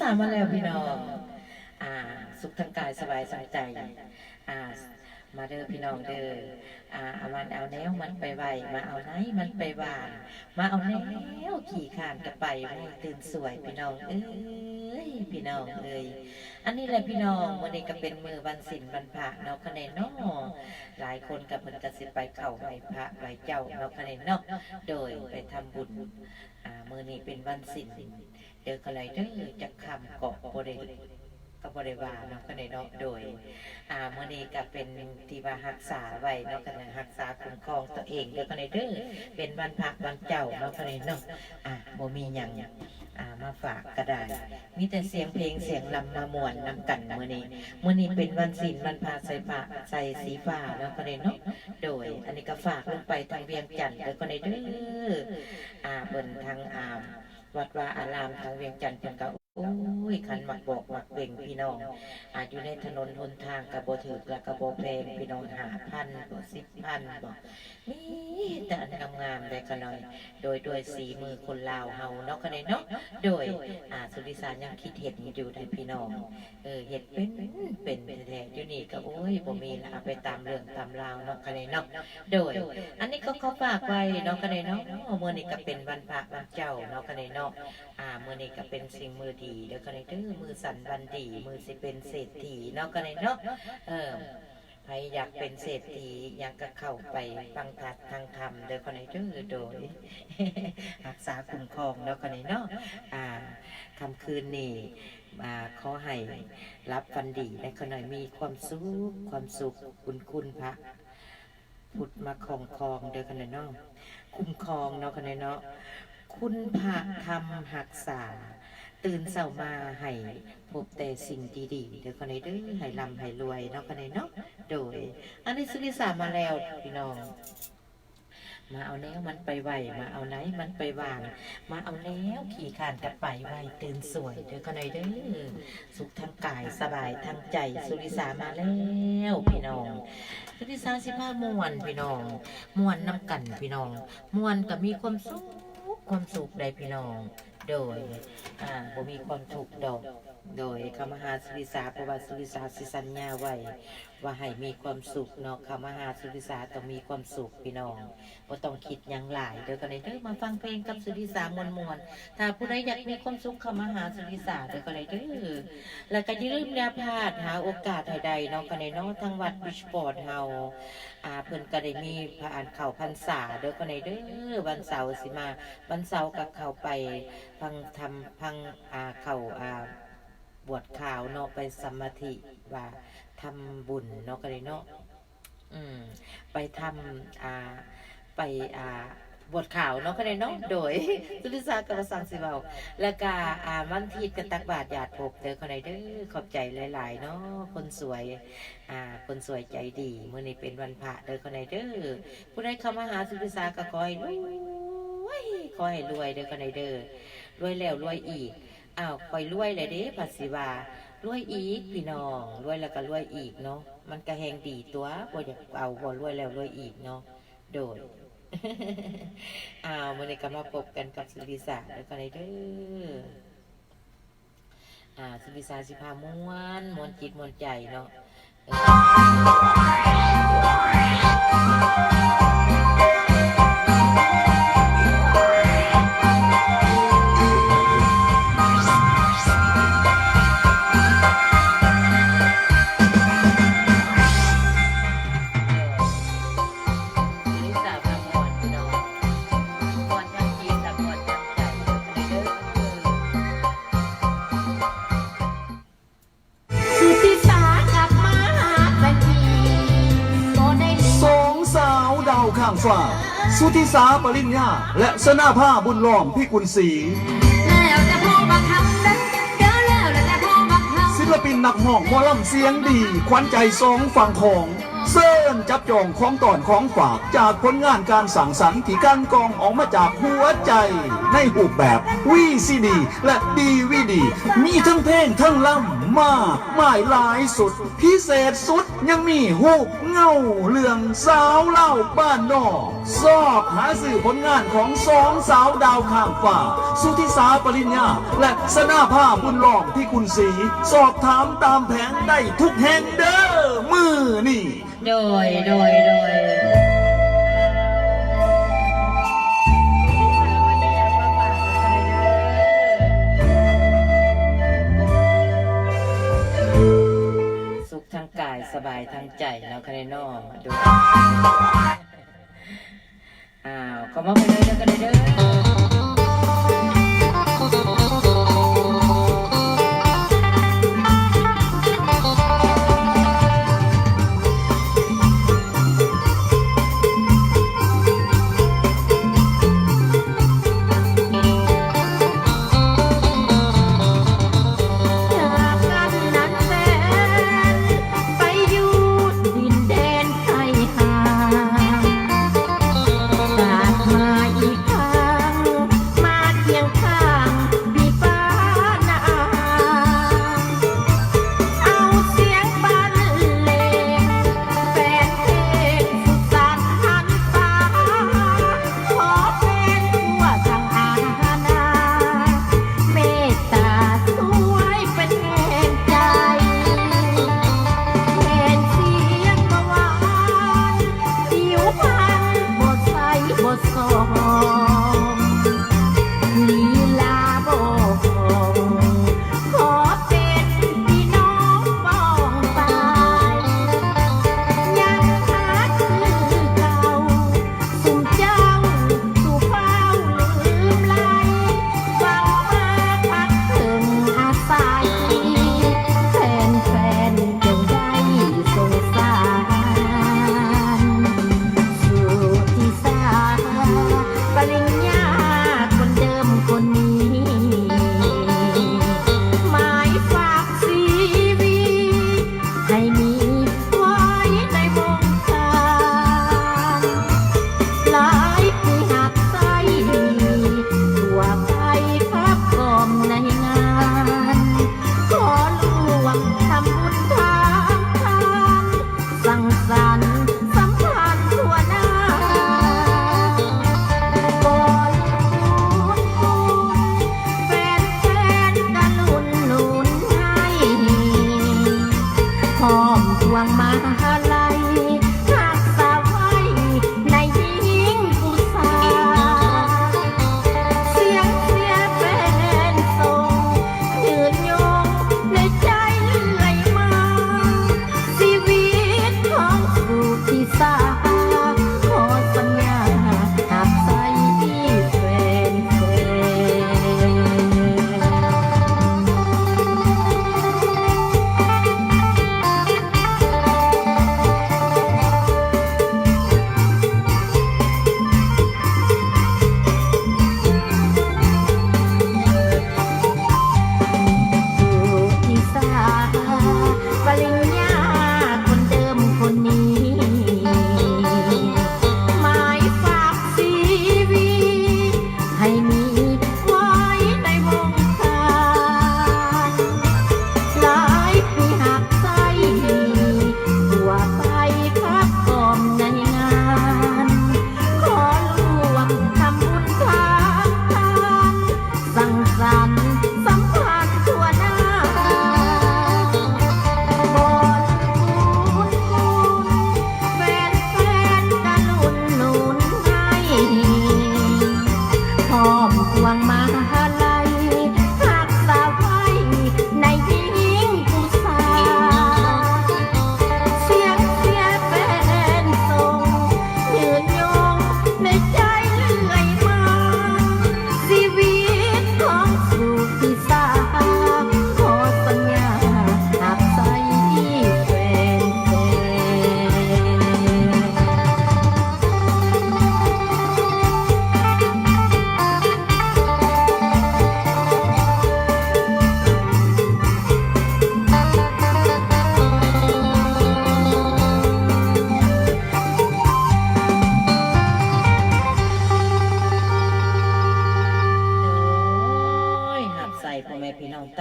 สามมาแล้วพี่น้องสุขทางกายสบายใจมาเด้อพี่น้องเด้อเอามันเอาแนวมันไปไวมาเอาไหนมันไปหวานมาเอาแนวขี่ขานกันไปไว้ตื่นสวยพี่น้องพี่น้องอันนี้แหละพี่น้องวันนี้ก็เป็นมือวันศีลวันพระเนาะคะแนนเนาะหลายคนกับเพิ่นก็สิไปเข้าไหว้พระไหว้เจ้าเนาะคะแนนเนาะโดยไปทำบุญมื้อนี้เป็นวันศีลเด้อก็เลยเด้อจักคำเกาะบ่ได้กับบริวารเนาะก็ในเนาะโดยมื้อนี้ก็เป็นที่ว่ารักษาไว้เนาะก็รักษาคุ้มครองตัวเองเด้อก็ในเด้อเป็นวันพระวันเจ้าเนาะก็ในเนาะบ่มีหยังมาฝากก็ได้มีแต่เสียงเพลงเสียงลำมาม่วนนำกันมื้อนี้เป็นวันศีลวันพระใส่ผ้าใส่สีฟ้าเนาะก็ในเนาะโดยอันนี้ก็ฝากลงไปทางเวียงจันทน์เด้อก็ในเด้อเบิ่นทางวัดวาอารามทางเวียงจันทน์เพิ่นก็โอ้ยขันหมักบอกหมักเบ่งพี่น้องอยู่ในถนนหนทางกับโบถือกและกับโบเพลงพี่น้อง5,000 10,000บอกนี่แต่อันงามๆได้กันหน่อยโดยสีมือคนลาวเฮาเนาะกันเลยเนาะโดยสุริสารยังคิดเห็นอยู่ได้พี่น้องเห็ดเป็นแท้อยู่นี่ก็โอ้ยบ่มีละเอาไปตามเรื่องตามราวเนาะกันเลยเนาะโดยอันนี้ก็เขาฝากไว้เนาะกันเลยเนาะมื้อนี้ก็เป็นวันพระวันเจ้าเนาะกันเลยเนาะมื้อนี้ก็เป็นสิ่งมือดีเด้อกันเลยเด้อมือสั่นวันดีมือสิเป็นเศรษฐีเนาะกันเลยเนาะใครอยากเป็นเศรษฐีอยากก็เข้าไปฟังทางธรรมเด้อคนไหนเด้อโดยรักษาคุ้มครองเนาะคนไหนเนาะคำคืนนี้ขอให้รับฟันดีและคนไหนมีความสุขคุณพระพุทธมาครองเด้อคนไหนเนาะคุ้มครองเนาะคนไหนเนาะคุณพระธรรมรักษาตื่นเช้ามาให้พบแต่สิ่งดีๆเดี๋ยวคนไหนเด้อให้ร่ำให้รวยเนาะคนไหนเนาะโดยอันนี้สุริสามาแล้วพี่น้องมาเอาแล้วมันไปไหวมาเอาไหนมันไปวางมาเอาแล้วขี่ขานกันไปไหวตื่นสวยเดี๋ยวคนไหนเด้อสุขทางกายสบายทางใจสุริสามาแล้วพี่น้องสุริสา15ม่วนพี่น้องม่วนน้ำกันพี่น้องม่วนก็มีความสุขได้พี่น้องโดยบ่มีความถูกดอกโดยคำมหาสุริสาเพราะว่าสุริสาสิสัญญาไว้ว่าให้มีความสุขเนาะคำมหาสุริสาต้องมีความสุขพี่น้องบ่ต้องคิดหยังหลายเดี๋ยวกันเลยเด้อมาฟังเพลงกับสุริสามวลถ้าผู้ใดอยากมีความสุขคำมหาสุริสาเดี๋ยวกันเลยเด้อแล้วก็อย่าลืมอย่าพลาดหาโอกาสให้ใดเนาะกันเลยเนาะทางวัดบิชปอร์ตเฮาเพิ่นก็ได้มีพระเข้าพรรษาเดี๋ยวกันเลยเด้อวันเสาร์สิมาวันเสาร์ก็เข้าไปฟังธรรมฟังเข้าบวชข่าวเนาะไปสมาธิว่าทำบุญเนาะกันเลยเนาะไปทำไปบวชข่าวเนาะกันเลยเนาะโดยสุริศากระสังสิเบาแล้วก็วันทีดกันตักบาตรหยาดพบเด้อคนไหนเด้อขอบใจหลายๆเนาะคนสวยคนสวยใจดีมื้อนี้เป็นวันพระเด้อคนไหนเด้อผู้ใดเข้ามาหาสุริศาก็ขอให้รวยเด้อคนไหนเด้อรวยแล้วรวยอีกคอยรวยเลยเด้ภาษีว่ารวยอีกพี่น้องรวยแล้วก็รวยอีกเนาะมันก็แหงดีตัวบ่อยากเอาบ่รวยแล้วรวยอีกเนาะโดยมื้อนี้ก็มาพบกันกับสุริศาแล้วก็ได้เด้อสุริศาสิพาม่วนจิตม่วนใจเนาะข้างฟ้าสุธิสาปริญญาและสนาภาบุญล้อมพี่กุลศรีศิลปินนักห้องหมอลำเสียงดีขวัญใจสองฝั่งของเซิร์นจับจองของตอนของฝากจากผลงานการสั่งสรรค์ที่การกองออกมาจากหัวใจในรูปแบบวีซีดีและดีวีดีม มีทั้งเพลงทั้งลำมากมายหลายสุด พิเศษสุดยังมีหูปเงาเรื่องสาวเล่าบ้านนอกสอบหาสื่อผลงานของสองสาวดาวข้างฟ้าสุธิสาปริญญาและสนาภาบุญหลองที่คุณศรีสอบถามตามแผงได้ทุกแห่งเด้อมือนี่ โดยสุขทางกายสบายทางใจแล้วคะแนนอดูก็มาไปเลยเด้อกันเลยเด้อ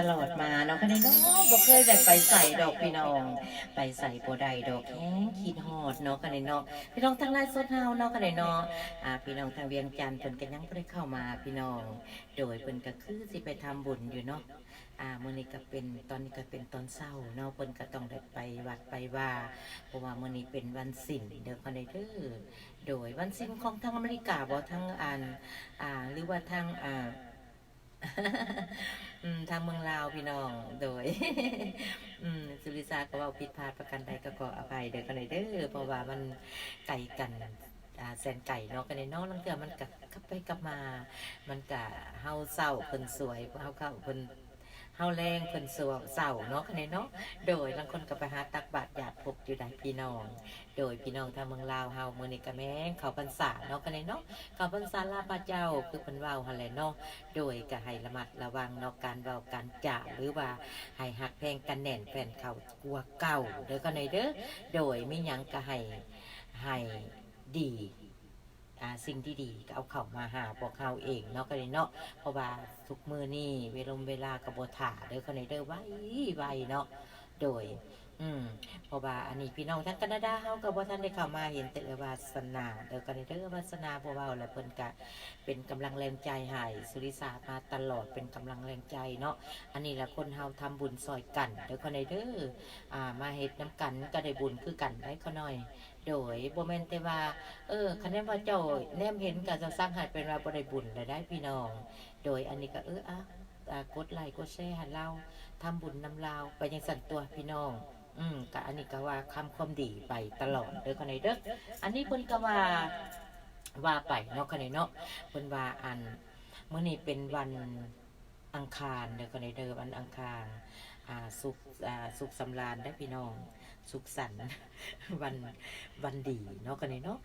ลอดมาเนาะคันนี้เนาะบ่เคยได้ไปใส่ดอกพี่น้องไปใส่บ่ได้ดอกแห้งคิดฮอดเนาะคันนี้เนาะพี่น้องทางไลฟ์สดเฮาเนาะคันนี้เนาะพี่น้องทางเวียงจันทน์เพิ่นก็ยังบ่ได้เข้ามาพี่น้องโดยเพิ่นก็คือสิไปทำบุญอยู่เนาะมื้อนี้ก็เป็นตอนนี้ก็เป็นตอนเช้าเนาะเพิ่นก็ต้องได้ไปวัดไปว่าเพราะว่ามื้อนี้เป็นวันศีลเด้อคันนี้เด้อโดยวันศีลของทางอเมริกาบ่ทางหรือว่าทางทางเมืองลาวพี่น้องโดยสุริศาก็ว่าผิดพลาดประกันใดก็ขออภัยเด้อกันเลยเด้อเพราะว่ามันไก่กันแสนไก่เนาะกันในน้องนั่นคือมันกลับไปกลับมามันกะเฮาเศร้าเพิ่นสวยเฮาเข้าเพิ่นเฮาแรงเพิ่นสวยเศร้าเนาะกันในเนาะโดยบางคนก็ไปหาตักบาตรญาติพบอยู่ได้พี่น้องโดยพี่น้องทางเมืองลาวเฮามื้อนี้ก็แม่งเข้าพรรษาเนาะกันในเนาะเข้าพรรษาลาพระเจ้าคือเพิ่นเว้าหั่นแหละเนาะโดยก็ให้ระมัดระวังเนาะการเว้าการจาหรือว่าให้ฮักแพงกันแน่นแฟนเขากลัวเก่าเด้อกันในเด้อโดยมีหยังก็ให้ดีสิ่งที่ดีก็เอาเข้ามาหาพวกเขาเองเนาะกันเนาะเพราะว่าทุกมือนี่เวลากระโบถ่าเด้อกันเด้อไว้เนาะโดยเพราะว่าอันนี้พี่น้องทั้งแคนาดาเฮาก็บ่ทันได้เข้ามาเห็นแต่วาสนาเด้อกันเด้อวาสนาบ่เว้าแล้วเพิ่นก็เป็นกำลังแรงใจให้สุริศามาตลอดเป็นกำลังแรงใจเนาะอันนี้แหละคนเฮาทำบุญซอยกันเด้อกันเด้อมาเฮ็ดน้ำกันก็ได้บุญคือกันได้เขาหน่อยโดยบ่แม่นแต่ว่าคันแม่ว่าเจ้าแนมเห็นก็จะสร้างให้เป็นว่าบ่ได้บุญได้พี่น้องโดยอันนี้ก็กดไลค์กดแชร์ให้เราทำบุญนำลาวไปยังสั่นตัวพี่น้องก็อันนี้ก็ว่าคำความดีไปตลอดเด้อคนไหนเด้ออันนี้เพิ่นก็ว่าไปเนาะคนไหนเนาะเพิ่นว่ามื้อนี้เป็นวันอังคารเด้อคนไหนเด้อวันอังคารสุขสำราญได้พี่น้องสุขสันต์วันดีเนาะคนไหนเนาะ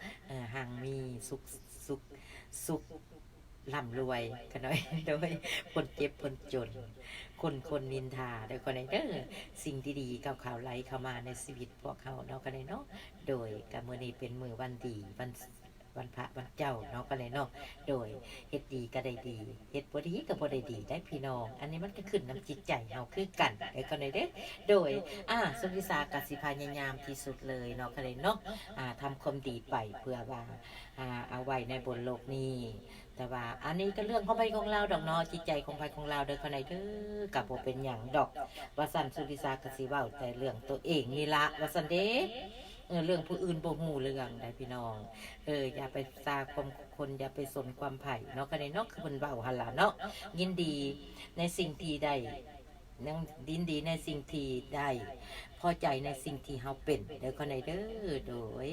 ห่างมีสุขร่ำรวยกันหน่อยโดยคนเจ็บคนจนคนนินทาโดยคนไหนเด้อสิ่งดีๆข่าวไหลเข้ามาในชีวิตพวกเขาเนาะกันเลยเนาะโดยกับมื้อนี้เป็นมื้อวันดีวันพระวันเจ้าเนาะกันเลยเนาะโดยเฮ็ดดีก็ได้ดีเฮ็ดบ่ดีก็บ่ได้ดีได้พี่น้องอันนี้มันก็ขึ้นน้ำจิตใจเฮาคือกันไอ้คนไหนเด้อโดยสุริศากสิพยายามที่สุดเลยเนาะกันเลยเนาะทำความดีไปเพื่อว่าเอาไว้ในบนโลกนี้แต่ว่าอันนี้ก็เรื่องของไปของเราดอกเนาะจิตใจของไปของเราเด้อคนไหนเด้อกับบ่เป็นหยังดอกว่าซั่นสุริศากสิเว้าแต่เรื่องตัวเองนี่ละว่าซั่นเด้เรื่องผู้อื่นบ่ฮู้เรื่องได้พี่น้องอย่าไปซาความคนอย่าไปสนความไผ่เนาะก็ได้เนาะคือเพิ่นเว้าหั่นล่ะเนาะยินดีในสิ่งที่ได้นั่งยินดีในสิ่งที่ได้พอใจในสิ่งที่เฮาเป็นเด้อคนไหนเด้อโดย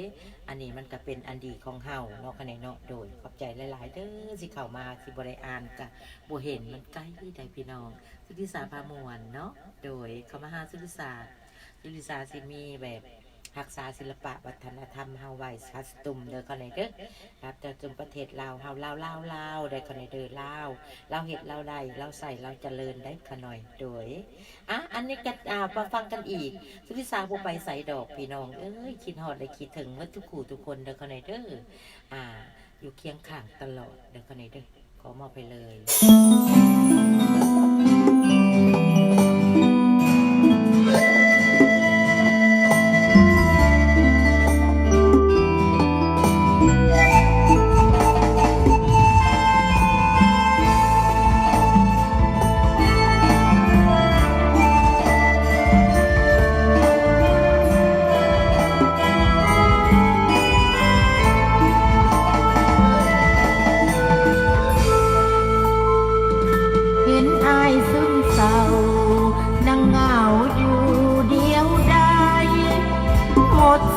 อันนี้มันก็เป็นอันดีของเฮาเนาะคนไหนเนาะโดยขอบใจหลายๆเด้อสิเข้ามาสิบ่ได้อ่านก็บ่เห็นมันใกล้ได้พี่น้องสุริศาพามวลเนาะโดยเข้ามาหาสุริศาสิมีแบบรักษาศิลปะวัฒนธรรมเฮาไว้คัสตุมเด้อคนไหนเด้อครับจะจมประเทศลาวเฮาลาวได้คนไหนเด้อลาวเฮ็ดลาวได้ลาวใส่ลาวเจริญได้ขน่อยโดยอันนี้ก็มาฟังกันอีกสุริศาบ่ไปใส่ดอกพี่น้องคิดฮอดและคิดถึงว่าทุกคู่ทุกคนเด้อคนไหนเด้ออยู่เคียงข้างตลอดเด้อคนไหนเด้อขอมอบไปเลย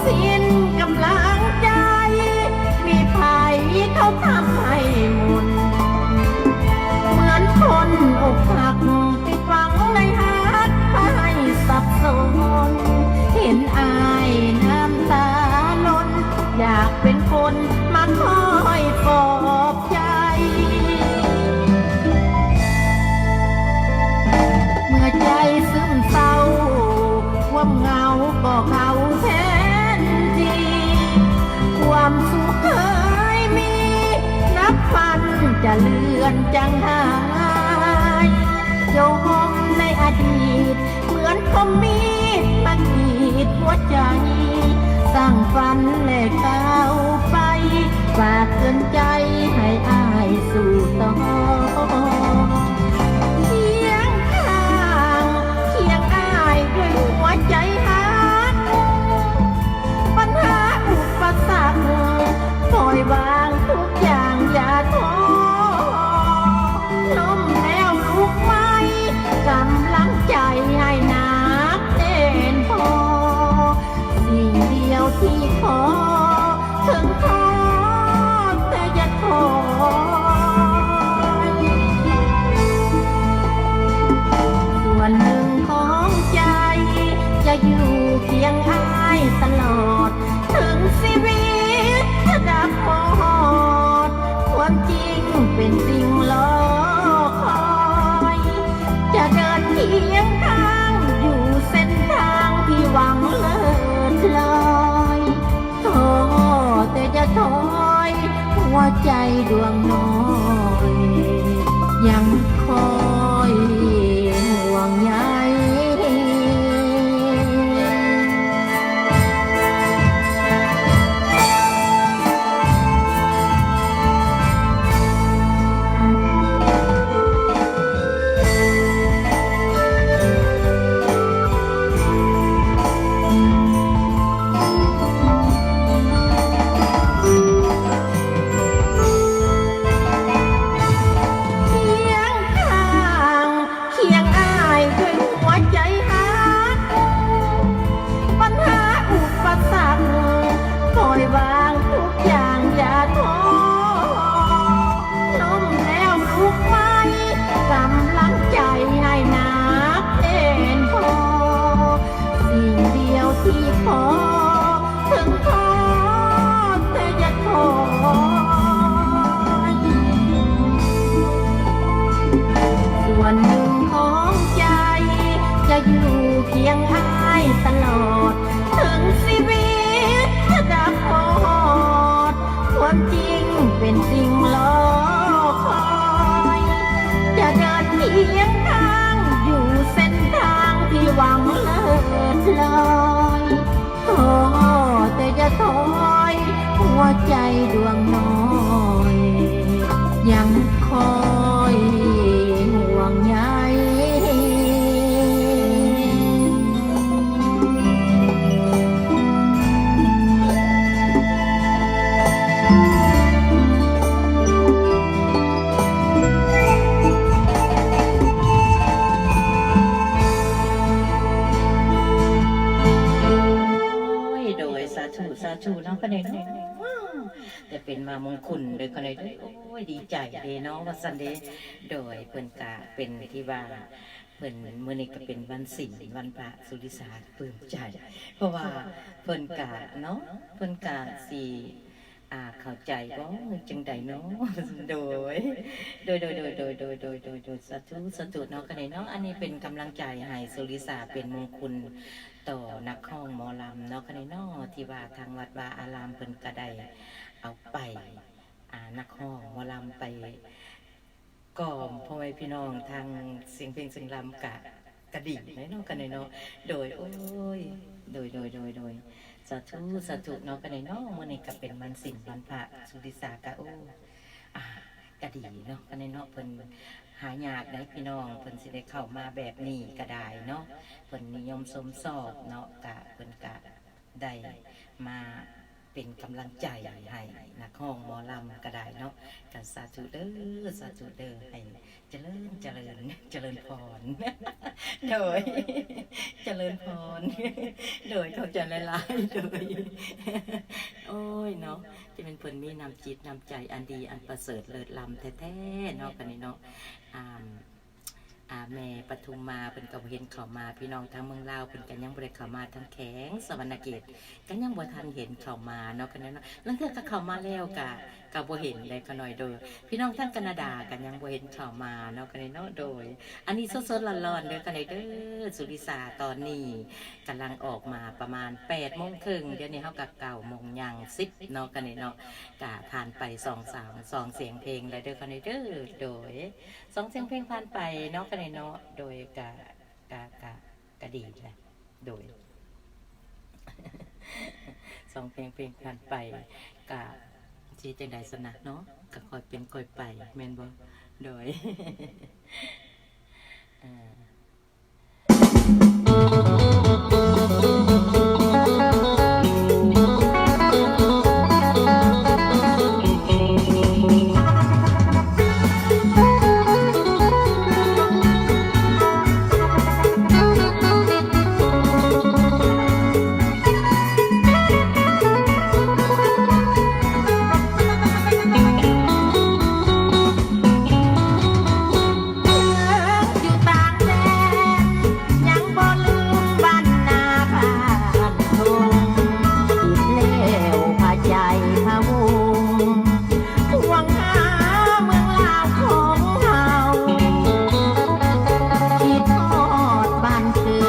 สิ้นกำลังใจมีภัยเขาทำให้หมุนเหมือนคนอกหักติดฝังในหักให้สับสนเห็นอายน้ำตาล้นอยากเป็นคนมาคอยปลอบใจเมื่อใจซึมเศร้าความเหงาก็เข้าแท้ความสุขเคยมีนับพันจะเลือนจางหายโยมในอ คมมีดมาขีดหัวใจสร้างฝันและก้าวไปฝากเตือนใจให้อายสู่ต่อเคียงข้างเคียงอายด้วยหัวใจหักปัญหาอุปสรรคปล่อยวางทุกอย่างอย่าท้อล้มแล้วลุกไหมกำลังใจให้หนักแน่นพอสิ่งเดียวที่ขอถึงท้อแต่อย่าถอยส่วนหนึ่งของใจจะอยู่เคียงอ้ายตลอดถึงชีวิตจะดับพอดความจริงเป็นสิ่งรอคอยจะเดินเคียงข้างอยู่เส้นทางที่หวังเลิศลอยท้อแต่จะถอยหัวใจดวงน้อยยังคอยห่วงใย ใจดวงน้อยยังคอยห่วงใยสาธุเนาะก็ได้เนาะแต่เป็นมามงคลโดยก็ได้โอ้ยดีใจเด้เนาะว่าสันเดโดยเพิ่นกะเป็นที่ว่าเพิ่นมื้อนี้ก็เป็นวันศีลวันพระสุริศาสตร์ปลื้มใจเพราะว่าเพิ่นกะเนาะเพิ่นกะสิเข้าใจบ่จังใดเนาะโดยสาธุเนาะก็ได้เนาะอันนี้เป็นกำลังใจให้สุริศาสตร์เป็นมงคลต่อนักร้องหมอลำเนาะคะเนาะที่ว่าทางวัดวาอารามเพิ่นก็ได้เอาไปนักร้องหมอลำไปก่อมพ่อแม่พี่น้องทางเสียงเพลงเสียงลำกระดิ่งเนาะกันเนาะโดยโอ้ยโดยสาธุเนาะกันเนาะมื้อนี้ก็เป็นวันศีลวันพระสุริศาสตร์ก็โอ้กระดิ่งเนาะกันเนาะเพิ่นหายากได้พี่น้องเพิ่นสิได้เข้ามาแบบนี้ก็ได้เนาะเพิ่นนิยมชมชอบเนาะกะเพิ่นกะได้มาเป็นกำลังใจให้นักร้องหมอลำก็ได้เนาะกะสาธุเด้อให้เจริญพรโดยเจริญพรโดยเขาจะหลายๆโดยโอ้ยเนาะที่เป็นเพิ่นมีน้ำจิตน้ำใจอันดีอันประเสริฐเลิศล้ำแท้ๆเนาะกันนี่เนาะแม่ปทุมมาเป็นกับเห็นเข้ามาพี่น้องทางเมืองลาวเป็นกันยังบริเข้ามาทางแข็งสวรรณเกตกันยังบ่ทันเห็นเข้ามาเนาะกันนั้นเนาะแล้วเธอก็เข้ามาแล้วกะบ่เห็นเลยก็หน่อยโดยพี่น้องทางแคนาดากันยังบ่เห็นเข้ามาเนาะกันเนาะโดยอันนี้สดๆร้อนๆเด้อกันเด้อสุริศาตอนนี้กำลังออกมาประมาณ 8:30 เดี๋ยวนี้เฮาก็9:00 นยัง10เนาะกันเนาะกะผ่านไป2 เสียงเพลงแล้วเด้อกันเด้อโดย2 เสียงเพลงผ่านไปเนาะกันเนาะโดยกะ ก็ดีแหละโดย สองเพลงผ่านไปกะชีจังใดสนะเนาะก็คอยเป็นคอยไปแม่นบ่โดย อยู่ต่างแดนยังบ่ลืมบ้านนาบ้านทุ่งคิดแล้วพาใจพะวงห่วงหาเมืองลาวของเฮาคิดทอดบ้านเกิ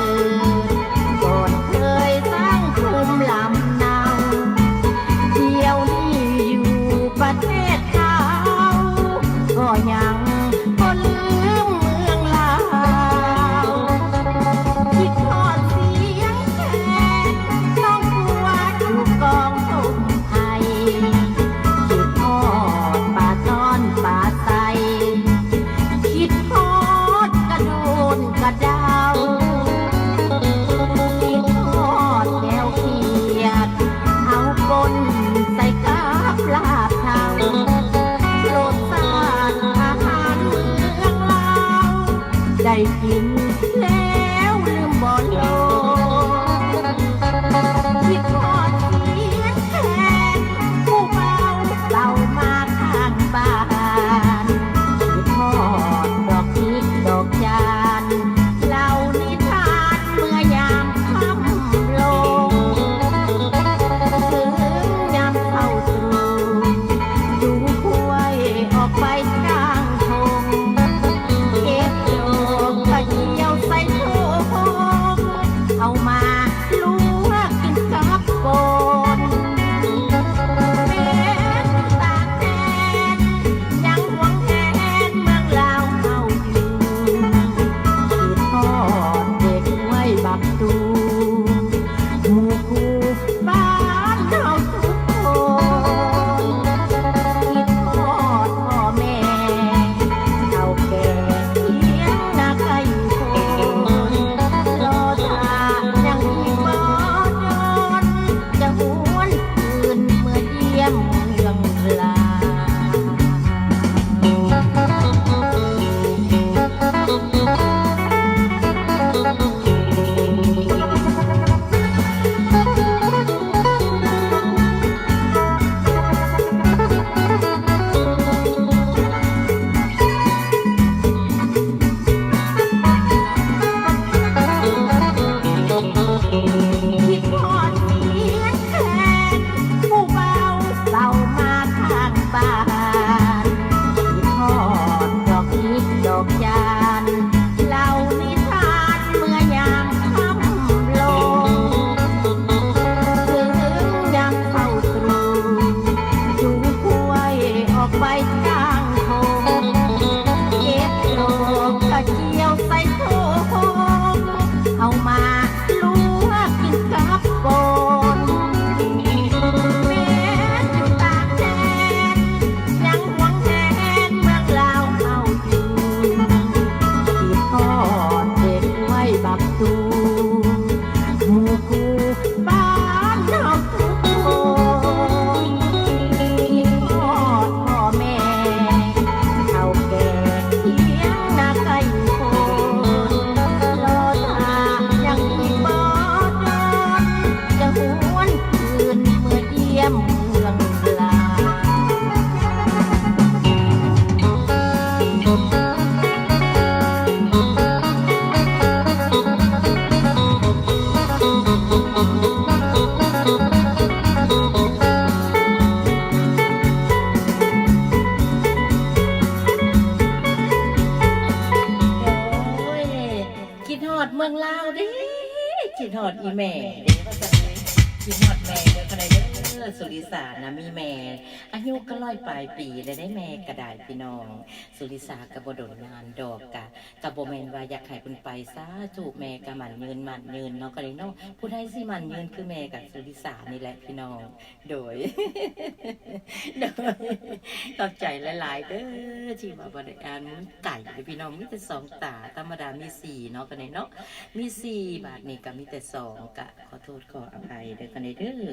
ดก่อนเคยสร้างภูมิลำเนาเที่ยวนี้อยู่ประเทศเขาก็ยังบ่ลืมเมืองลาวคิดทอดเสียงแคนน้องกลัวถูกกองต้มไทยคิดทอดป่าตอนป่าใสคิดทอดกระโดนกระเดาคิดทอดแก้วเขียดเอาปนใส่กับลาบเทารสชาติอาหารเมืองลาวได้กินแล้วลืมบ่ลงคิดทอดเสียงแคนผู้เบาเล่ามาข้างบ้านคิดทอดดอกพริกดอกจานเล่านิทานเมื่อยามค่ำลงถึงยามเข้าตรู่จูงถ้วยออกไปกลางทงเก็บโลกกระเจียวใส่โถเอามาลวกกินกับปนแม้ต่างแดนยังหวงแหนเมืองลาวเฮาอยู่คิดทอดเด็กไว้บักตูหมู่คู่บ้านเฮาทุกคนคิดทอดพ่อแม่เฒ่าแก่เถียงนาไก่โคนรอท่ายังมีบ่โดนจะหวนคืนเมื่อเยี่ยมเมืองลาวคิดทอดเสียงแคนผู้เบาเล่ามาข้างบ้านคิดทอดดอกพริกดอกจานเล่านิทานเมื่อยามค่ำลงถึงยามเข้าตรู่จูงถ้วยออกไปกลางทงเก็บโลกกระเจียวใส่โถเอามาลวกกินกับปนแม้อยู่ต่างแดนยังหวงแหนเมืองลาวเฮาอยู่คิดทอดเด็กไว้บักตูหมู่คู่บ้านเฮาทุกคนคิดทอดพ่อแม่เฒ่าแก่เถียงนาไก่โคนรอท่ายังมีบ่โดนจะหวนคืนเมื่อเยี่ยมเมืองลาวโอ้ยคิดฮอดเมืองลาวเดิคิดฮอดอีแม่เด้ว่าซั่นเด้คิดฮอดแม่เด้อก็ได้เด้อ อสุริสานะมีแม่อายุก็100 ปลายปีเลยได้แม่กระดาษพี่น้องสุริสากระบโดดนานดอกกะโบแมนว่าอยากให้คุณไปซะจูบแม่กะหมันยืนเนาะก็เลยเนาะผู้ใดสิหมันยืนคือแม่กับสุริสานี่แหละพี่น้องโดย ขอบใจหลายๆเด้อที่มาบริการมุ้นไก่พี่น้องมีแต่2 ตาธรรมดามี4เนาะกันเนาะมี4 บาทนี่ก็มีแต่2กะขอโทษขออภัยเด้อกันเด้อ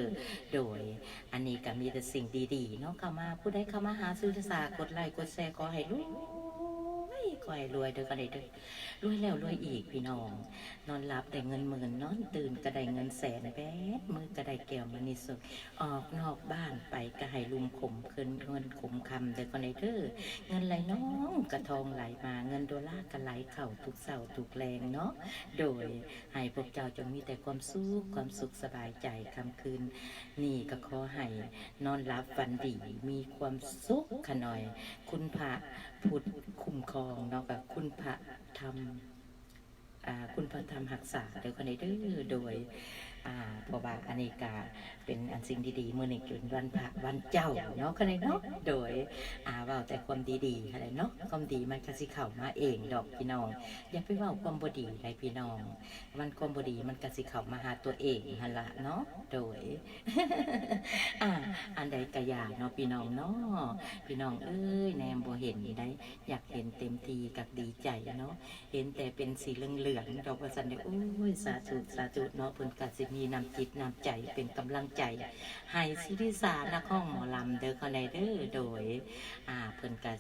โดยอันนี้ก็มีแต่สิ่งดีๆเนาะเข้ามาผู้ใดเข้ามาหาสุริสากดไลค์กดแชร์ขอให้รวยเด้อกันเด้อรวยแล้วรวยอีกพี่น้องนอนหลับได้เงิน10,000นอนตื่นก็ได้เงินแสนแป๊ดมือก็ได้แก้วมณีสุขออกนอกบ้านไปก็ให้ลุมขมคืนเงินขมคำเด้อกันเด้อเงินไหลน้องกระทองไหลมาเงิน$ก็ไหลเข้าทุกเสาทุกแรงเนาะโดยให้พวกเจ้าจงมีแต่ความสุขสบายใจคำคืนนี่ก็ขอให้นอนหลับฝันดีมีความสุขขน่อยคุณพระพุทธคุ้มครองเนาะกับคุณพระธรรมคุณพระธรรมหักษาเดี๋ยวคนนี้โดยพอบาอเนกาเป็นอันสิ่งดีๆมื่อนี้เป็นวันพระวันเจ้าเนาะคนนี้เนาะโดยว่าแต่ความดีๆอะไรเนาะความดีมันก็สิเข้ามาเองดอกพี่น้องอย่าไปว่าความบดีไรพี่น้องมันความบดีมันก็สิเข้ามาหาตัวเองหั่นละเนาะโดย อันใดกะอยากเนาะพี่น้องเนาะพี่น้องเอ้ยแนมบ่เห็นได้อยากเห็นเต็มทีกับดีใจเนาะเห็นแต่เป็นสีเหลืองๆดอกว่าสันเดโอ้ยสาธุเนาะเพิ่นก็สิมีน้ำจิตน้ำใจเป็นกำลังใจให้สุริสานักห้องหมอลำเด้อคนใดเด้อโดยเพิ่นก็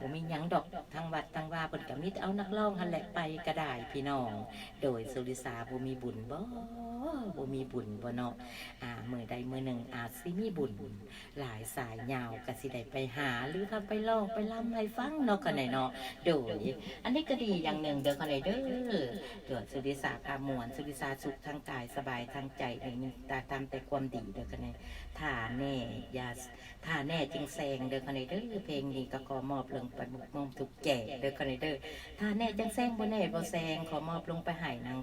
บ่มีหยังดอกทั้งวัดทั้งว่าเพิ่นก็มีเอานักร้องหั่นแหละไปก็ได้พี่น้องโดยสุริสาบ่มีบุญบ่มีบุญบ่เนาะมื้อใดมื้อหนึ่งอาจสิมีบุญหลายสายยาวก็สิได้ไปหาหรือถ้าไปร้องไปรำให้ฟังเนาะก็ได้เนาะโดยอันนี้ก็ดีอย่างหนึ่งเด้อคนใดเด้อเกิดสุริสาพามวลสุริสาสุขทางกายสบายทางใจมีทำแต่ความดีเด้อคนใดท่าแน่ท่าแน่จึงแซงเด้อคนใดเด้อเพลงนี้ก็ขอมอบลงไปบุกมอมทุกแก่เด้อคนใดเด้อท่าแน่จึงแซงบ่แน่บ่แซงขอมอบลงไปให้นาง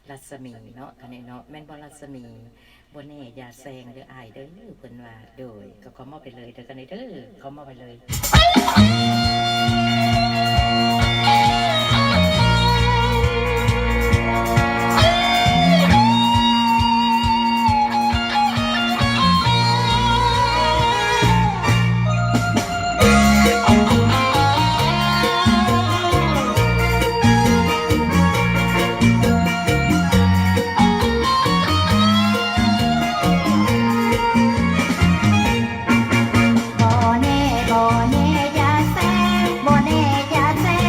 รัศมีเนาะคนใดเนาะแม่นบ่รัศมีบ่แน่อย่าแซงเด้ออ้ายเด้อเพิ่นว่าโดยก็ขอมอบไปเลยเด้อคนใดเด้อขอมอบไปเลยบ่แน่อย่าแซงบ่แน่อย่าแซง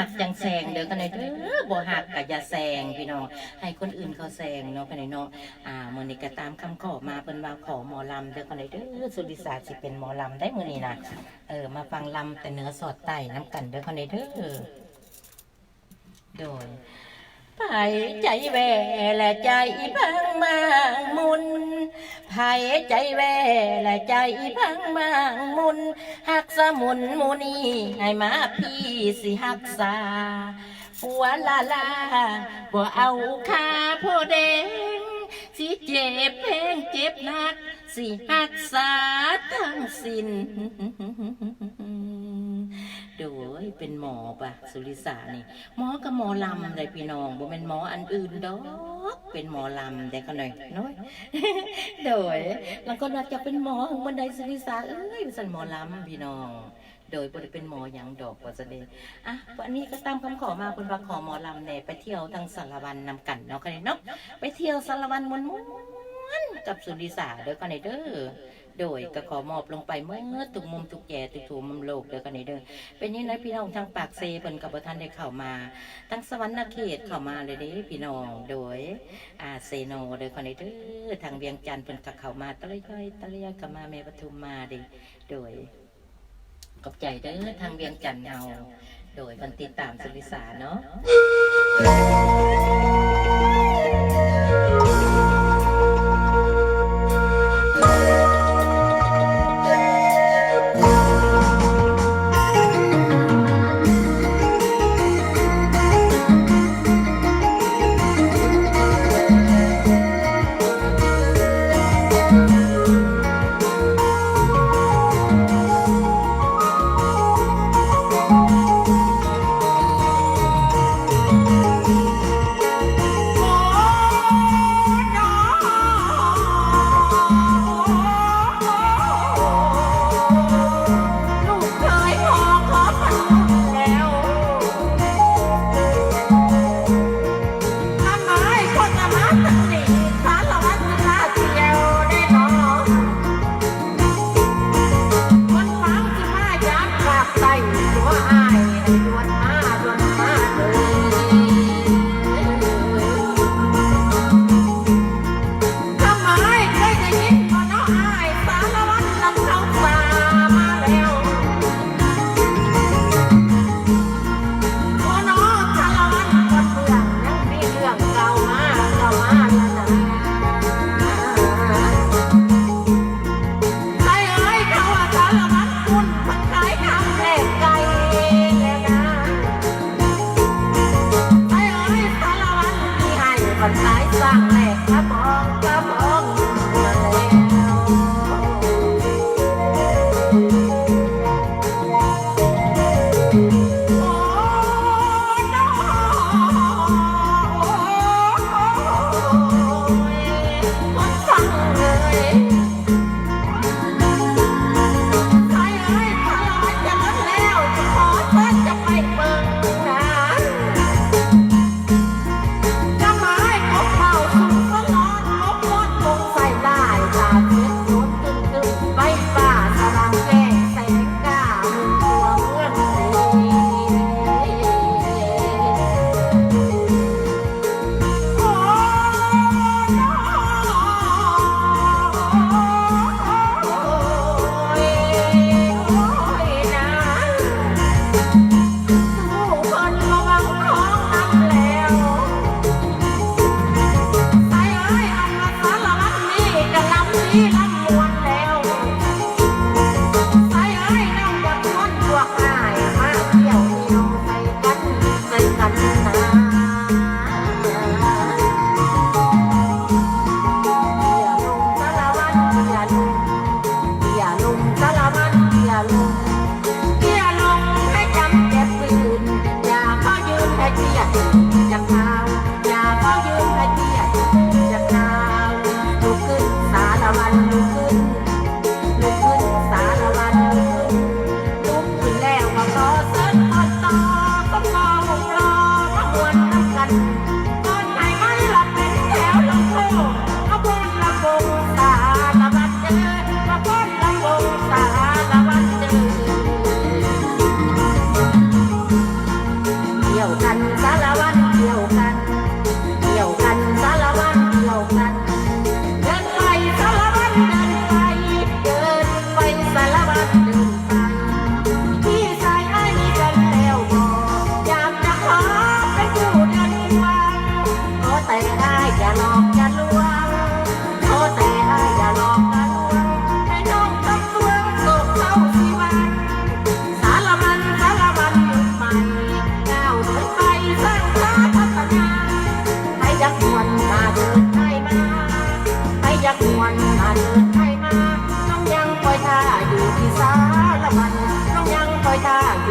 กจังแซงเด้อกันเลยเด้อบ่หักก็อย่าแซงพี่น้องให้คนอื่นเขาแซงเนาะกันเลยเนาะมื้อนี้ก็ตามคำขอมาเพิ่นว่าขอหมอลำเด้อกันเลยเด้อสุริศาสิเป็นหมอลำได้มื้อนี้นะมาฟังลำแต่เนื้อสอดไต่น้ำกันเด้อกันเลยเด้อโดยไผใจแว่และใจพังมางมุนไผใจแว่และใจพังมางมุนหักสมุนมูนีให้มาพี่สิหักษาปัวลาลาบ่เอาคาโพแดงสิเจ็บแพงเจ็บหนักสิหักษาทั้งสิ้นโดยเป็นหมอปะสุริสานี่หมอกับหมอลำเลยพี่น้องบ่เป็นหมออันอื่นดอกเป็นหมอลำได้ก็หน่อยน้อยโดยแล้วก็น่าจะเป็นหมอของบันไดสุริสาเป็นสันหมอลำพี่น้องโดยบ่ได้เป็นหมอหยังดอกว่าจะได้วันนี้ก็ตามคำขอมาคุณว่าขอหมอลำเนี่ยไปเที่ยวทางสารวันนำกันเนาะกันเนาะไปเที่ยวสารวันม้วนๆกับสุริสาเด้อกันเด้อโดยก็ขอมอบลงไปเมื่อทุกมุมทุกแย่ทุกถูมุมโลกเด้อกันเด้อเป็นยังไงพี่น้องทางปากเซเพิ่นกับบ่ทันได้เข้ามาทั้งสวรรค์เขตเข้ามาเลยเด้พี่น้องโดยเซโนเด้อกันเด้อทางเวียงจันทร์เพิ่นก็เข้ามาตะเลยก็มาแม่ปทุมมาเด้โดยขอบใจเด้อทางเวียงจันทร์เฮาโดยบันติดตามสุริสาเนาะ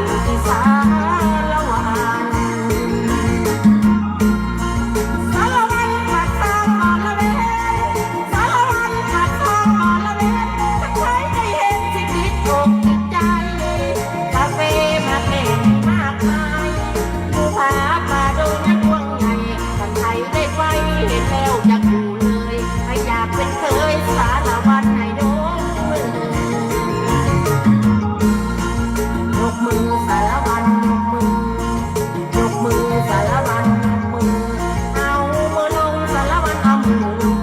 ที่สารวันสารวันปัดทางก่อนละเว้นสารวันปัดทางก่อนละเว้นถ้าใครได้เห็นสิ่งที่ถูกจิตใจคาเฟ่มาเป็นมากมายภูผาป่าดงยักษ์กว้างใหญ่คนไทยได้ไว้เห็นแล้วอยากอยู่เลยไม่อยากเป็นเคยสารวันให้ดงมือยกมือสารวันยกมือสารวันยกมือเอามือลงสารวันเอามือลง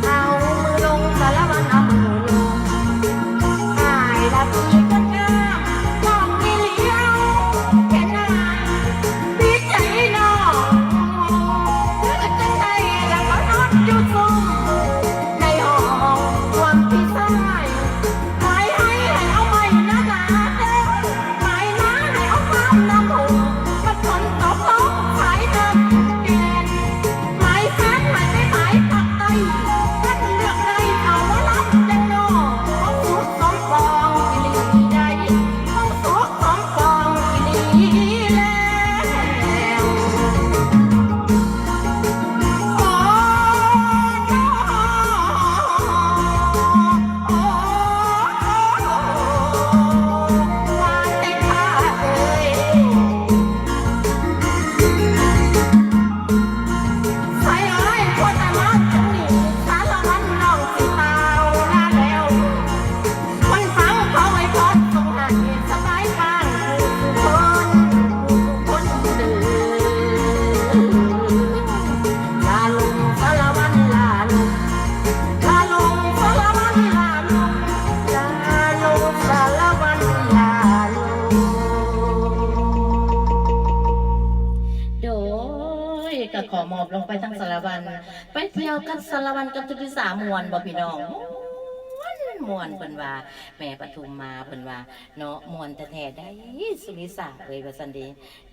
เอามือลงสารวันเอามือลงหายละพี่ก็งามน้องนี่เลี้ยวแค่ไหนดีใจน้องแล้วจังใดแล้วก็นอนอยู่ซุ่มในห้องความพี่ชายไม่ให้เอาไว้นะจ๊ะเด้อไม่นะให้เอาความน้ำหูมันฝนตกลงสายเดินแกนไม่แฟนไม่ได้หมายปักใต้กันเลือกใดเอาว่ารับจังโน่ของสุขสมปองอีหลีใดของสุขสมปองอีหลีแล้วโอ้ว่าแต่ข้าเอ่ยใส่เอ้ยพอแต่มาถึงนี่สารวันน้องสิตาวลาแล้วคนฟังเขาไว้พอดส่งให้สบายบ้างผู้สุคนเดินลาลงสารวันลาลงลาลงสารวันลาลงลาลงสารวันลาลง โดยก็ขอมอบลงไปทั้งสารวันไปเที่ยวกันสารวันกับทุกที่สามมวนบ่พี่น้องม่วนเพิ่นว่าแม่ปทุมมาเพิ่นว่าเนาะม่วนแท้ๆได้สุริศาสเลยว่าซั่นเด้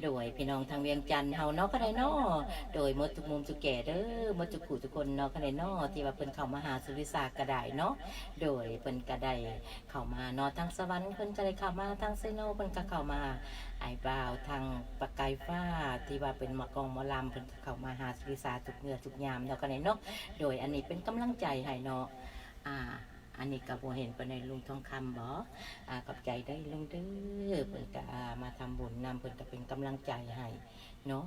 โดยพี่น้องทางเวียงจันทน์เฮาเนาะก็ได้เนาะโดยหมดทุกมุมทุกแก่เด้อหมดทุกผู้ทุกคนเนาะก็ได้เนาะที่ว่าเพิ่นเข้ามาหาสุริศาสก็ได้เนาะโดยเพิ่นก็ได้เข้ามาเนาะทางสวรรค์เพิ่นก็ได้เข้ามาทางเซโนเพิ่นก็เข้ามาไอ้บ่าวทางปากกายฟ้าที่ว่าเป็นหมอกองหมอลำเพิ่นก็เข้ามาหาสุริศาสทุกเมื่อทุกยามเนาะก็ได้เนาะโดยอันนี้เป็นกำลังใจให้เนาะอันนี้ก็บ่เห็นปานในลุงทองคำบ่ขอบใจได้ลุงเด้อเพิ่นก็มาทำบุญนำเพิ่นก็เป็นกำลังใจให้เนาะ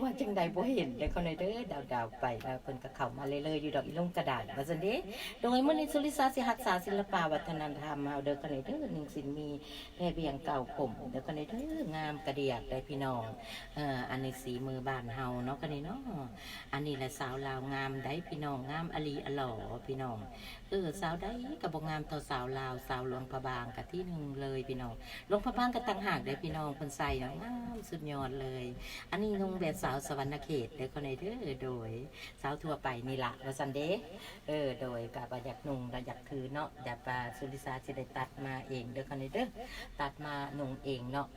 ว่าจังใดบ่เห็นได้คนใดเด้อดาวๆไปแล้วเพิ่นก็เข้ามาเรื่อยๆอยู่ดอกอีลงกระดาษว่าซั่นเด้โดยมื้อนี้สุริศาสิรักษาศิลปวัฒนธรรมเฮาเด้อคนใดเด้อหนึ่งสินมีและเบียงเก่าผมเด้อคนใดเด้องามกระเดียกได้พี่น้องอันนี้สีมือบ้านเฮาเนาะคนใดเนาะอันนี้แหละสาวลาวงามได้พี่น้องงามอลีอหล่อพี่น้องสาวได้กับบงามต่อสาวลาวสาวหลวงพระบางกับที่หนึ่งเลยพี่น้องหลวงพระบางก็ต่างหากได้พี่น้องคนใส่เนาะงามสุดยอดเลย อันนี้นุ่งแบบสาวสวรรณเขตเด้อคนในเด้อโดยสาวทั่วไปนี่ละว่าซันเด้โดยกับอยากนุ่งอยากคือเนาะอยากปลาสุริศาจะได้ตัดมาเองเด้อคนในเด้อตัดมานุ่งเองเนาะ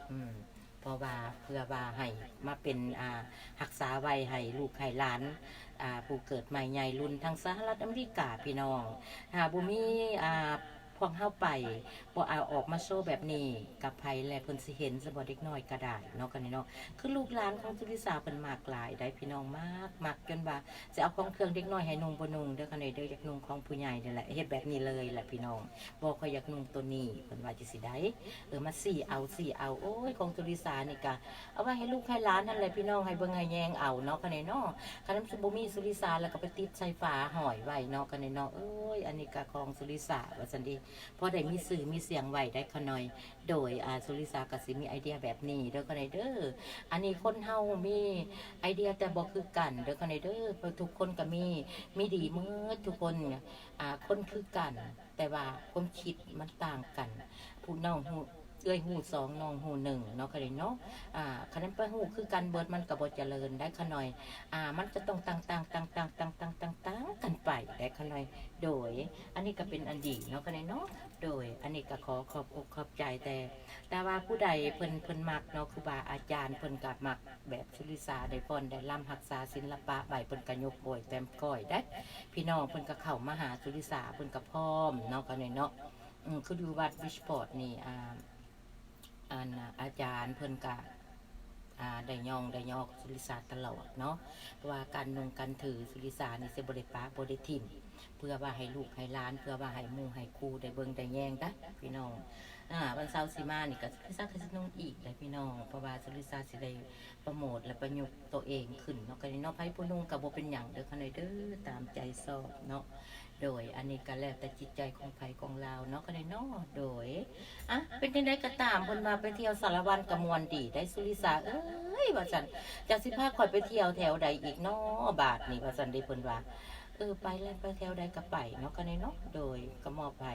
เพราะว่าเพื่อว่าให้มาเป็นรักษาไว้ให้ลูกให้หลานผู้เกิดใหม่ใหญ่รุ่นทางสหรัฐอเมริกาพี่น้องบุมีพวกเข้าไปบ่เอาออกมาโชว์แบบนี้กับไผและเพิ่นสิเห็นสบ่เด็กน้อยก็ได้เนาะกันนี่เนาะคือลูกหลานของสุริศาเพิ่นมากหลายได้พี่น้องมากจนว่าจะเอาของเครื่องเด็กน้อยให้นุ่งบ่นุ่งเด้อกันนี่เด้ออยากนุ่งของผู้ใหญ่นี่แหละเฮ็ดแบบนี้เลยแหละพี่น้องบ่ค่อยอยากนุ่งตัวนี้เพิ่นว่าจังซี่ได้มาสี่เอาโอ้ยของสุริศานี่ก็เอาไว้ให้ลูกให้หลานนั่นแหละพี่น้องให้เบิ่งให้แยงเอาเนาะกันนี่เนาะคันบ่มีสุริศาแล้วก็ไปติดใส่ฝาห้อยไว้เนาะกันนี่เนาะอันนี้ก็ของสุริศาว่าซั่นดิพอได้มีสื่อมีเสียงไว้ได้ขน่อยโดยสุริศากสิมีไอเดียแบบนี้เด้อคนใดเด้ออันนี้คนเฮามีไอเดียแต่บ่คือกันเด้อคนใดเด้อทุกคนก็มีดีเมื่อทุกคนคนคือกันแต่ว่าความคิดมันต่างกันผู้น้องหูสองน้องหูหนึ่งเนาะคนใดเนาะคะแนนไปหูคือกันเบิดมันก็บ่เจริญได้ขน่อยมันจะต้องต่างกันไปได้ขน่อยโดยอันนี้ก็เป็นอันดีเนาะคนใดเนาะโดยอันนี้ก็ขอขอบอกขอบใจแต่ว่าผู้ใดเพิ่นมักเนาะครูบาอาจารย์เพิ่นก็มักแบบสุริศาได้พรได้ล่ำรักษาศิลปะใบเพิ่นก็ยกโอยแต้มก้อยได้พี่น้องเพิ่นก็เข้ามาหาสุริศาเพิ่นก็พร้อมเนาะกันเนาะคืออยู่วัดวิชพอร์ตนี่ อาจารย์เพิ่นกะได้ยองได้ยอกสุริศาสตร์ตลอดเนาะว่าการนงการถือสุริศาสตร์นี่สิบ่ได้ปะบ่ได้ทิ่มเพื่อว่าให้ลูกให้หลานเพื่อว่าให้หมู่ให้ครูได้เบิ่งได้แยงได้พี่น้องวันเสาร์สิมานี่ก็สุริศาสตร์ก็สินงอีกเลยพี่น้องเพราะว่าสุริศาสตร์สิได้โปรโมทและประยุกต์ตัวเองขึ้นเนาะก็นี่เนาะไผผู้นุ่งก็บ่เป็นหยังเด้อค่ะเด้อตามใจชอบเนาะโดยอันนี้ก็แล้วแต่จิตใจของไผของเราเนาะก็ได้เนาะโดยเป็นจังได๋ก็ตามเพิ่นมาไปเที่ยวสารวันกะมวนดีได้สุริศาสตร์ว่าซั่นจักสิพาข่อยไปเที่ยวแถวใดอีกเนาะบาทนี่ว่าซั่นได้เพิ่นว่าไปแล้วไปแถวใดก็ไปเนาะก็ได้เนาะโดยก็มอบให้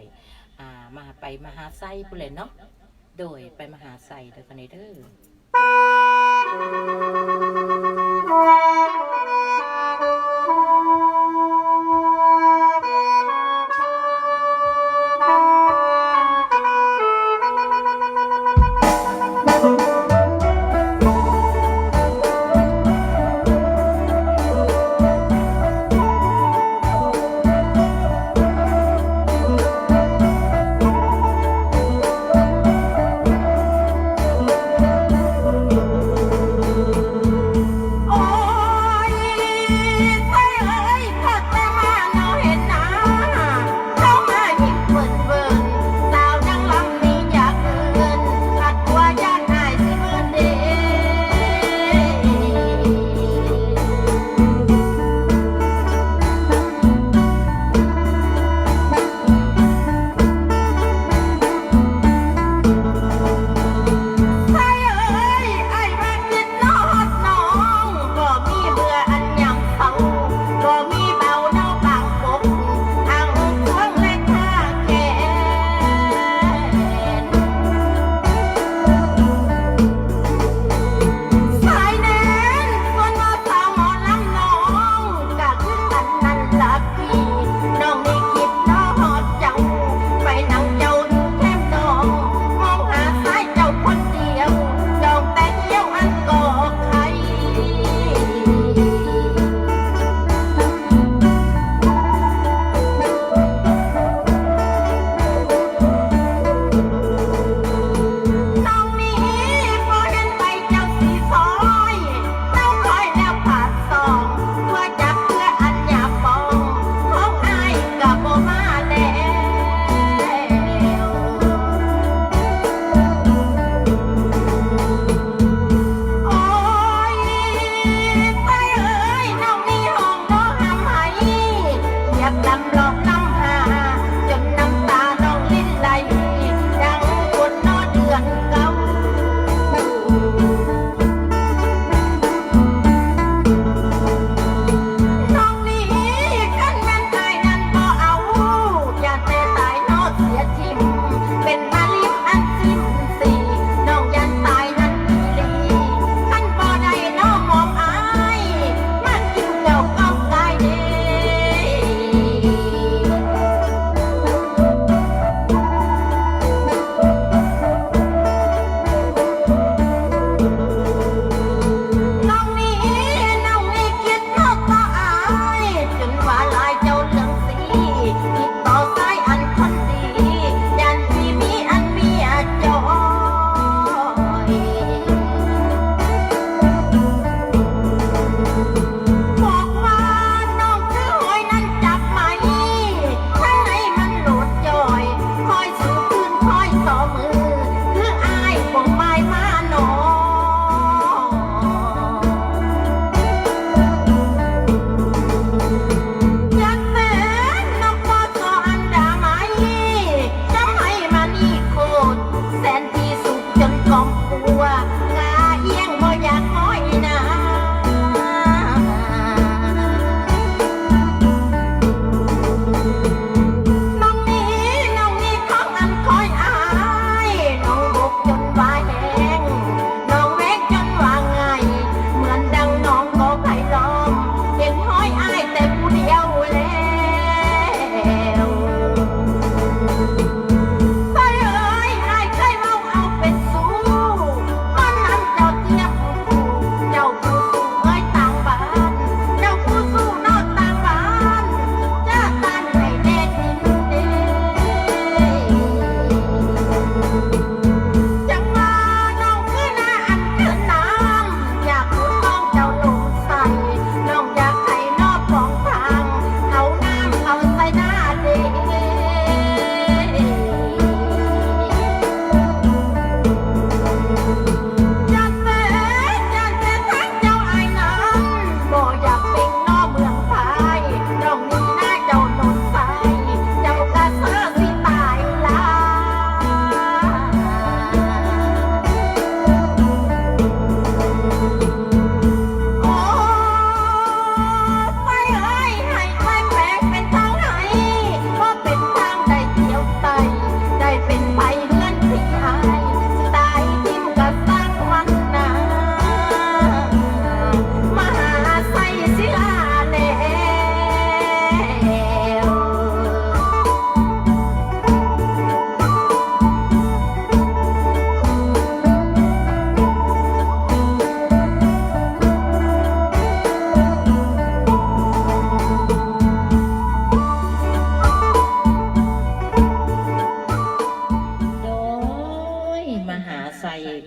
มหาไซพุ่นแหละเนาะโดยไปมหาไซเด้อค่ะเด้อ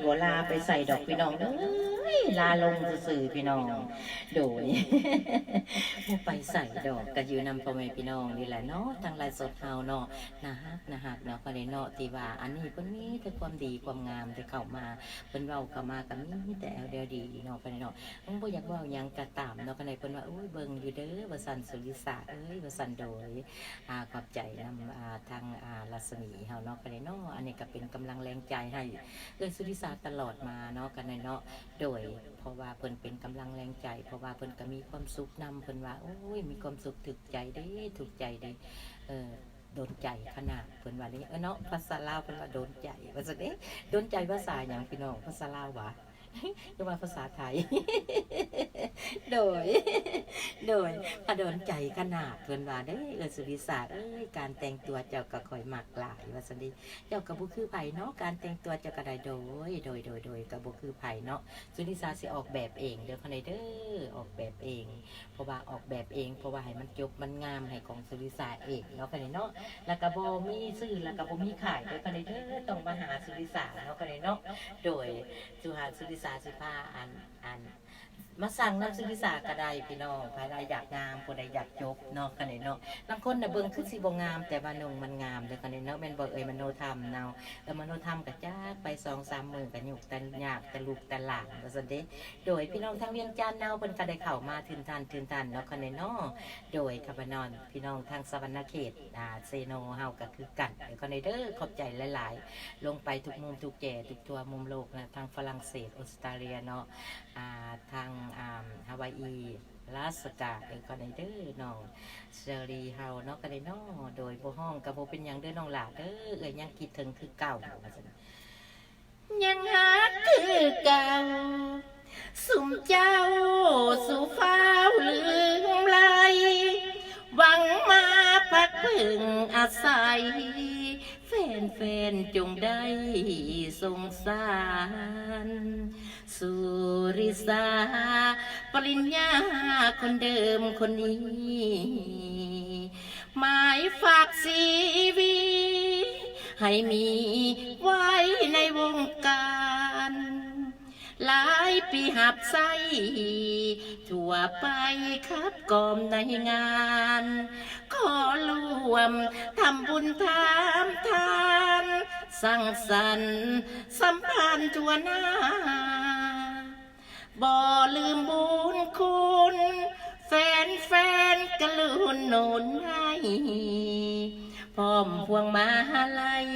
บัวลาไปใส่ดอกพี่น้องเอ้ยลาลงซื่อๆพี่น้องโดย บ่ไปใส่ดอกก็อยู่นำพ่อแม่พี่น้องนี่แหละเนาะทางไลฟ์สดเฮาเนาะนะฮักเนาะก็ได้เนาะที่ว่าอันนี้เพิ่นมีแต่ความดีความงามที่เข้ามาเพิ่นเว้าเข้ามาก็มีแต่แอลเดียวดีเนาะก็ได้เนาะบ่อยากเว้าหยังก็ตามเนาะก็ได้เพิ่นว่าโอ้ยเบิ่งอยู่เด้อว่าซั่นสุริศาเอ้ยว่าซั่นโดยขอบใจนำทางรัศมีเฮาเนาะก็ได้เนาะอันนี้ก็เป็นกำลังแรงใจให้เอ้ยสุริศาตลอดมาเนาะก็ได้เนาะโดยเพราะว่าเพิ่นเป็นกำลังแรงใจเพราะว่าเพิ่นก็มีความสุขนำเพิ่นว่าโอ้ยมีความสุขถึกใจเด้ถูกใจเด้โดนใจขนาดเพิ่นว่านี้เนาะภาษาลาวเพิ่นว่าโดนใจว่าซั่นเด้โดนใจภาษาหยังพี่น้องภาษาลาวหว่าหรือว่าภาษาไทย โดยพระโดนใจขนาดเพิ่นว่าเด้สุริศาเอ้ยการแต่งตัวเจ้าก็ค่อยมักหลายว่าซั่นดิเจ้าก็บ่คือไผเนาะการแต่งตัวเจ้าก็ได้โดยก็บ่คือไผเนาะสุริศาสิออกแบบเองเด้อคั่นเด้อออกแบบเองเพราะว่าออกแบบเองเพราะว่าให้มันจบมันงามให้ของสุริศาเองเนาะคั่นเนาะแล้วก็บ่มีซื้อแล้วก็บ่มีขายเด้อคั่นเด้อต้องมาหาสุริศาเนาะคั่นเนาะโดยสุหาสุริศาสิพาอันมาสั่งน้ำสุริศาก็ได้พี่น้องภายใดอยากงามผู้ใดอยากจบเนาะกันเนาะบางคนน่ะเบิ่งคือสิบ่งามแต่ว่านงมันงามเลยกันเนาะแม่นบ่มโนธรรมเนาะแล้วมโนธรรมก็จ้าไป 2-3 มื้อก็ยุกแต่ยากแต่ลูกแต่หลานว่าซั่นเด้โดยพี่น้องทางเวียงจันทน์เนาะเพิ่นก็ได้เข้ามาถึงทันเนาะกันเนาะโดยข้าพนอนพี่น้องทางสวรรณเขตเซโนเฮาก็คือกันเดี๋ยวกันเด้อขอบใจหลายๆลงไปทุกมุมทุกแก่ทุกทั่วมุมโลกนะทางฝรั่งเศสออสเตรเลียเนาะทางฮาวายลาสกาเดี๋ยวกันเด้อน้องเชอรีเฮาเนาะกันเนาะโดยบ่ห้องกับบ่เป็นหยังเด้อน้องหลาเด้อยังคิดถึงคือเก่ายังฮักคือเก่าสุ่มเจ้าสู่ฟ้าลืมไหลหวังมาพักพึ่งอาศัยแฟนจงได้สงสารสุริศาปริญญาคนเดิมคนนี้หมายฝากชีวิตให้มีไว้ในวงการหลายปีหับไส้ทั่วไปครับกอมในงานขอรวมทำบุญทานสร้างสรรค์สัมพันธ์ทั่วหน้าบ่ลืมบุญคุณแฟนกะลุนหนุนให้พร้อมพวงมาลัย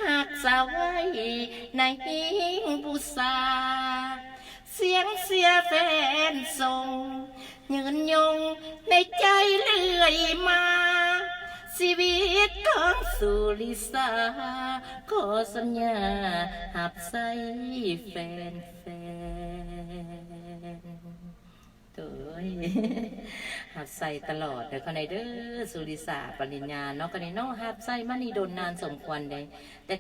หักสาวไว้ในหิ้งบูชาเสียงแฟนส่งยืนยงในใจเรื่อยมาชีวิตของสุริศาขอสัญญาหับใส่แฟนหับใส่ตลอดเดี๋ยวคนไหนเด้อสุริศาปริญญาเนาะคนไหนเนาะหับใส่มันนี่โดนนานสมควรเลยแต่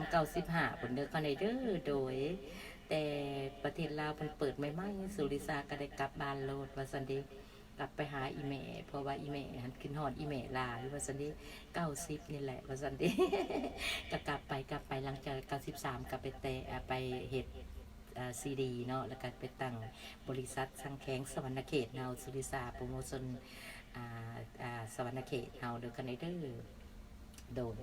93-95คนเด้อคนไหนเด้อโดยแต่ประเทศลาวมันเปิดไม่ไหมสุริศาก็ได้กลับบ้านโลดว่าสันดีกลับไปหาอีเมเพราะว่าอีเมหันขึ้นหอดอีเมลาว่าสันดี90นี่แหละว่าสันดีก็กลับไปหลังจาก93กลับไปไปเฮ็ดซีดีเนาะแล้วก็ไปตั้งบริษัทสังแข็งสวรรณเขตเฮาสุริศาโปรโมชั่นสวรรณเขตเฮาเดอกันเด้อโดย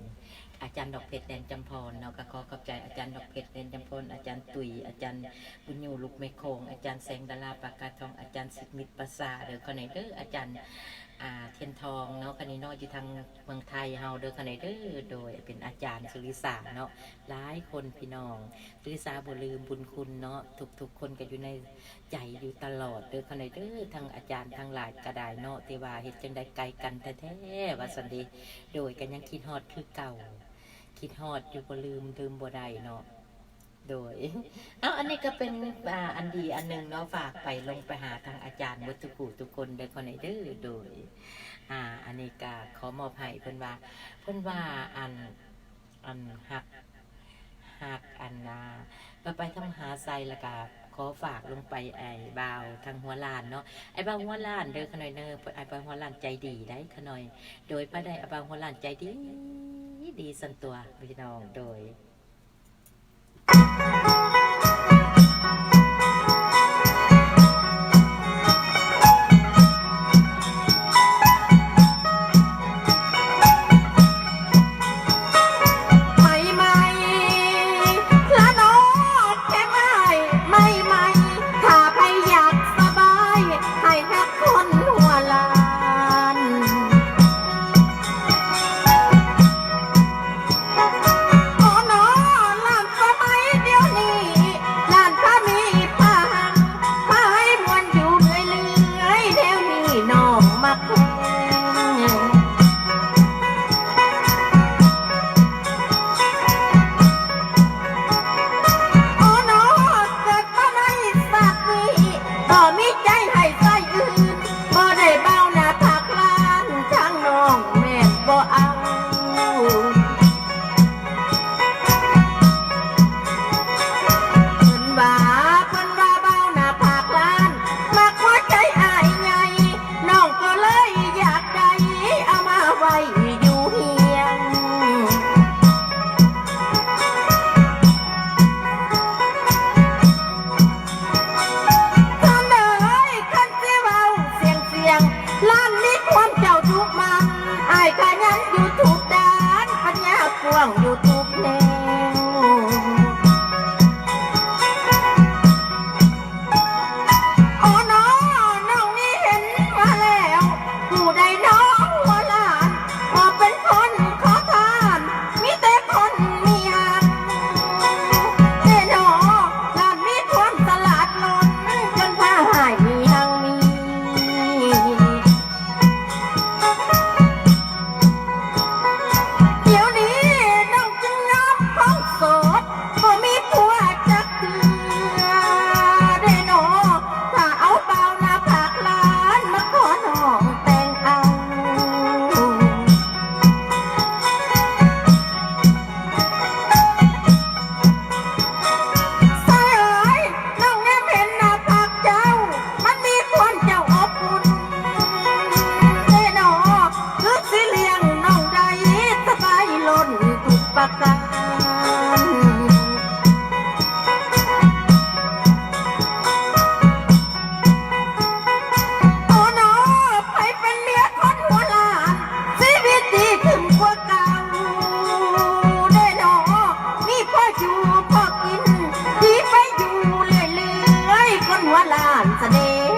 อาจารย์ดอกเพชรแดนจำพรเนาะก็ขอขอบใจอาจารย์ดอกเพชรแดนจำพรอาจารย์ตุยอาจารย์บุญยูลูกเมฆงอาจารย์แสงดาราปากกาทองอาจารย์สิทธิ์มิตรประสาเดอกันเด้ออาจารย์เทียนทองเนาะคันนี้เนาะอยู่ทางเมืองไทยเฮาเด้อคันนี้เด้อโดยเป็นอาจารย์สุริศาเนาะหลายคนพี่น้องสุริศาบ่ลืมบุญคุณเนาะทุกคนก็อยู่ในใจอยู่ตลอดเด้อคันนี้เด้อทั้งอาจารย์ทั้งหลายก็ได้เนาะแต่ว่าเฮ็ดจังได๋ไกลกันแท้ๆว่าซั่นเด้โดยก็ยังคิดฮอดคือเก่าคิดฮอดอยู่บ่ลืมบ่ได้เนาะโดยอันนี้ก็เป็นอันดีอันหนึ่งเนาะฝากไปลงไปหาทางอาจารย์วัตถุกูทุกคนเด้อคนไหนเด้อโดยอันนี้ก็ขอมอบให้เพิ่นว่าอันหักอันไปทำหาไซแล้วก็ขอฝากลงไปไอ้บ่าวทางหัวลานเนาะไอ้บ่าวหัวลานเด้อขน่อยเด้อไอ้บ่าวหัวลานใจดีได้ขน่อยโดยพระได้ไอ้บ่าวหัวลานใจดีสันตัวพี่น้องโดย YouTube แล้วโอ้น้องน้องนี่เห็นมาแล้วผู้ใดน้องหัวหลานพอเป็นคนขอทานมีแต่คนมีหักเด้น้อหลานมีความตลาดล้นจนพาหายหังมี เดี๋ยวนี้น้องจึงงามของโสดบ่มีผัวจักเทื่อได้หนอถ้าเอาเบาหน้าผากหลานมาขอน้องแต่งเอาสายเอ๋ยน้องแนมเห็นหน้าผากเจ้ามันมีความเจ้าอบอุ่นได้หนอคือสิเลี้ยงน้องได้สบายล้นทุกประการโอ้น้อไปเป็นเมียคนหัวหลานชีวิตดีขึ้นกว่าเก่าได้หนอมีพ่ออยู่พ่อกินดีไปอยู่เรื่อยๆคนหัวหลานแสดง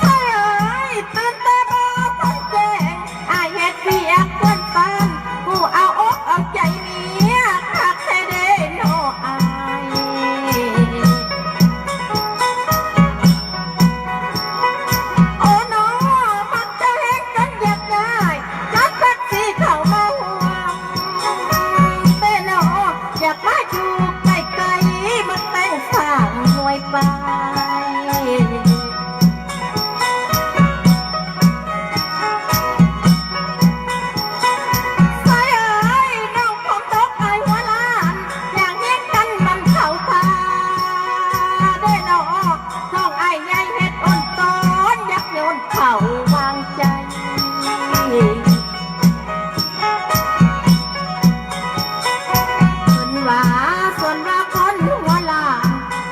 สายเอ๋ยตื่นแต่บ่ทันแจ้งอายเฮ็ดเวียกควรปานผู้เอาอกเอาใจเมียคักแท้เด้น้ออายโอ้น้อมักจะเฮ็ดกันอยากได้จัดแท็กซี่เข้ามาห่วงแต่น้ออยากมาอยู่ใกล้ๆมาแต่งสร้างหน่วยไป สายเอ๋ยน้องผมตกไอหัวล้านอย่างเห็นกันมันเข้าตาได้หนอท้องไอใหญ่เฮ็ดอ่อนตอนอยากโยนเข่าวางใจส่วนว่าคนหัวล้าน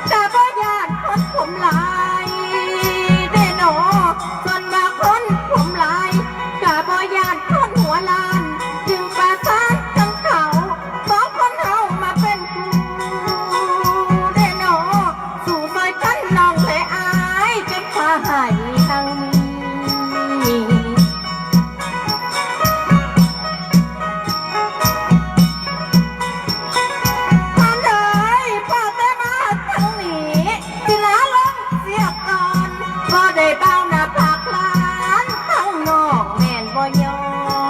แต่บ่ญาติคนผมหลายได้หนอส่วนว่าคนผมหลายแต่บ่ญาติคนหัวล้านจึงประสานกันเขาสองคนเฮามาเป็นคู่ได้หนอสู่ซอยกันน้องและอายจนพาหายทางนี้ ท่านเอ๋ยพอแต่มาทางนี้สิลาลงเสียก่อนบ่ได้เบาหน้าผากหลานทั้งน้องแม่นบ่ยอ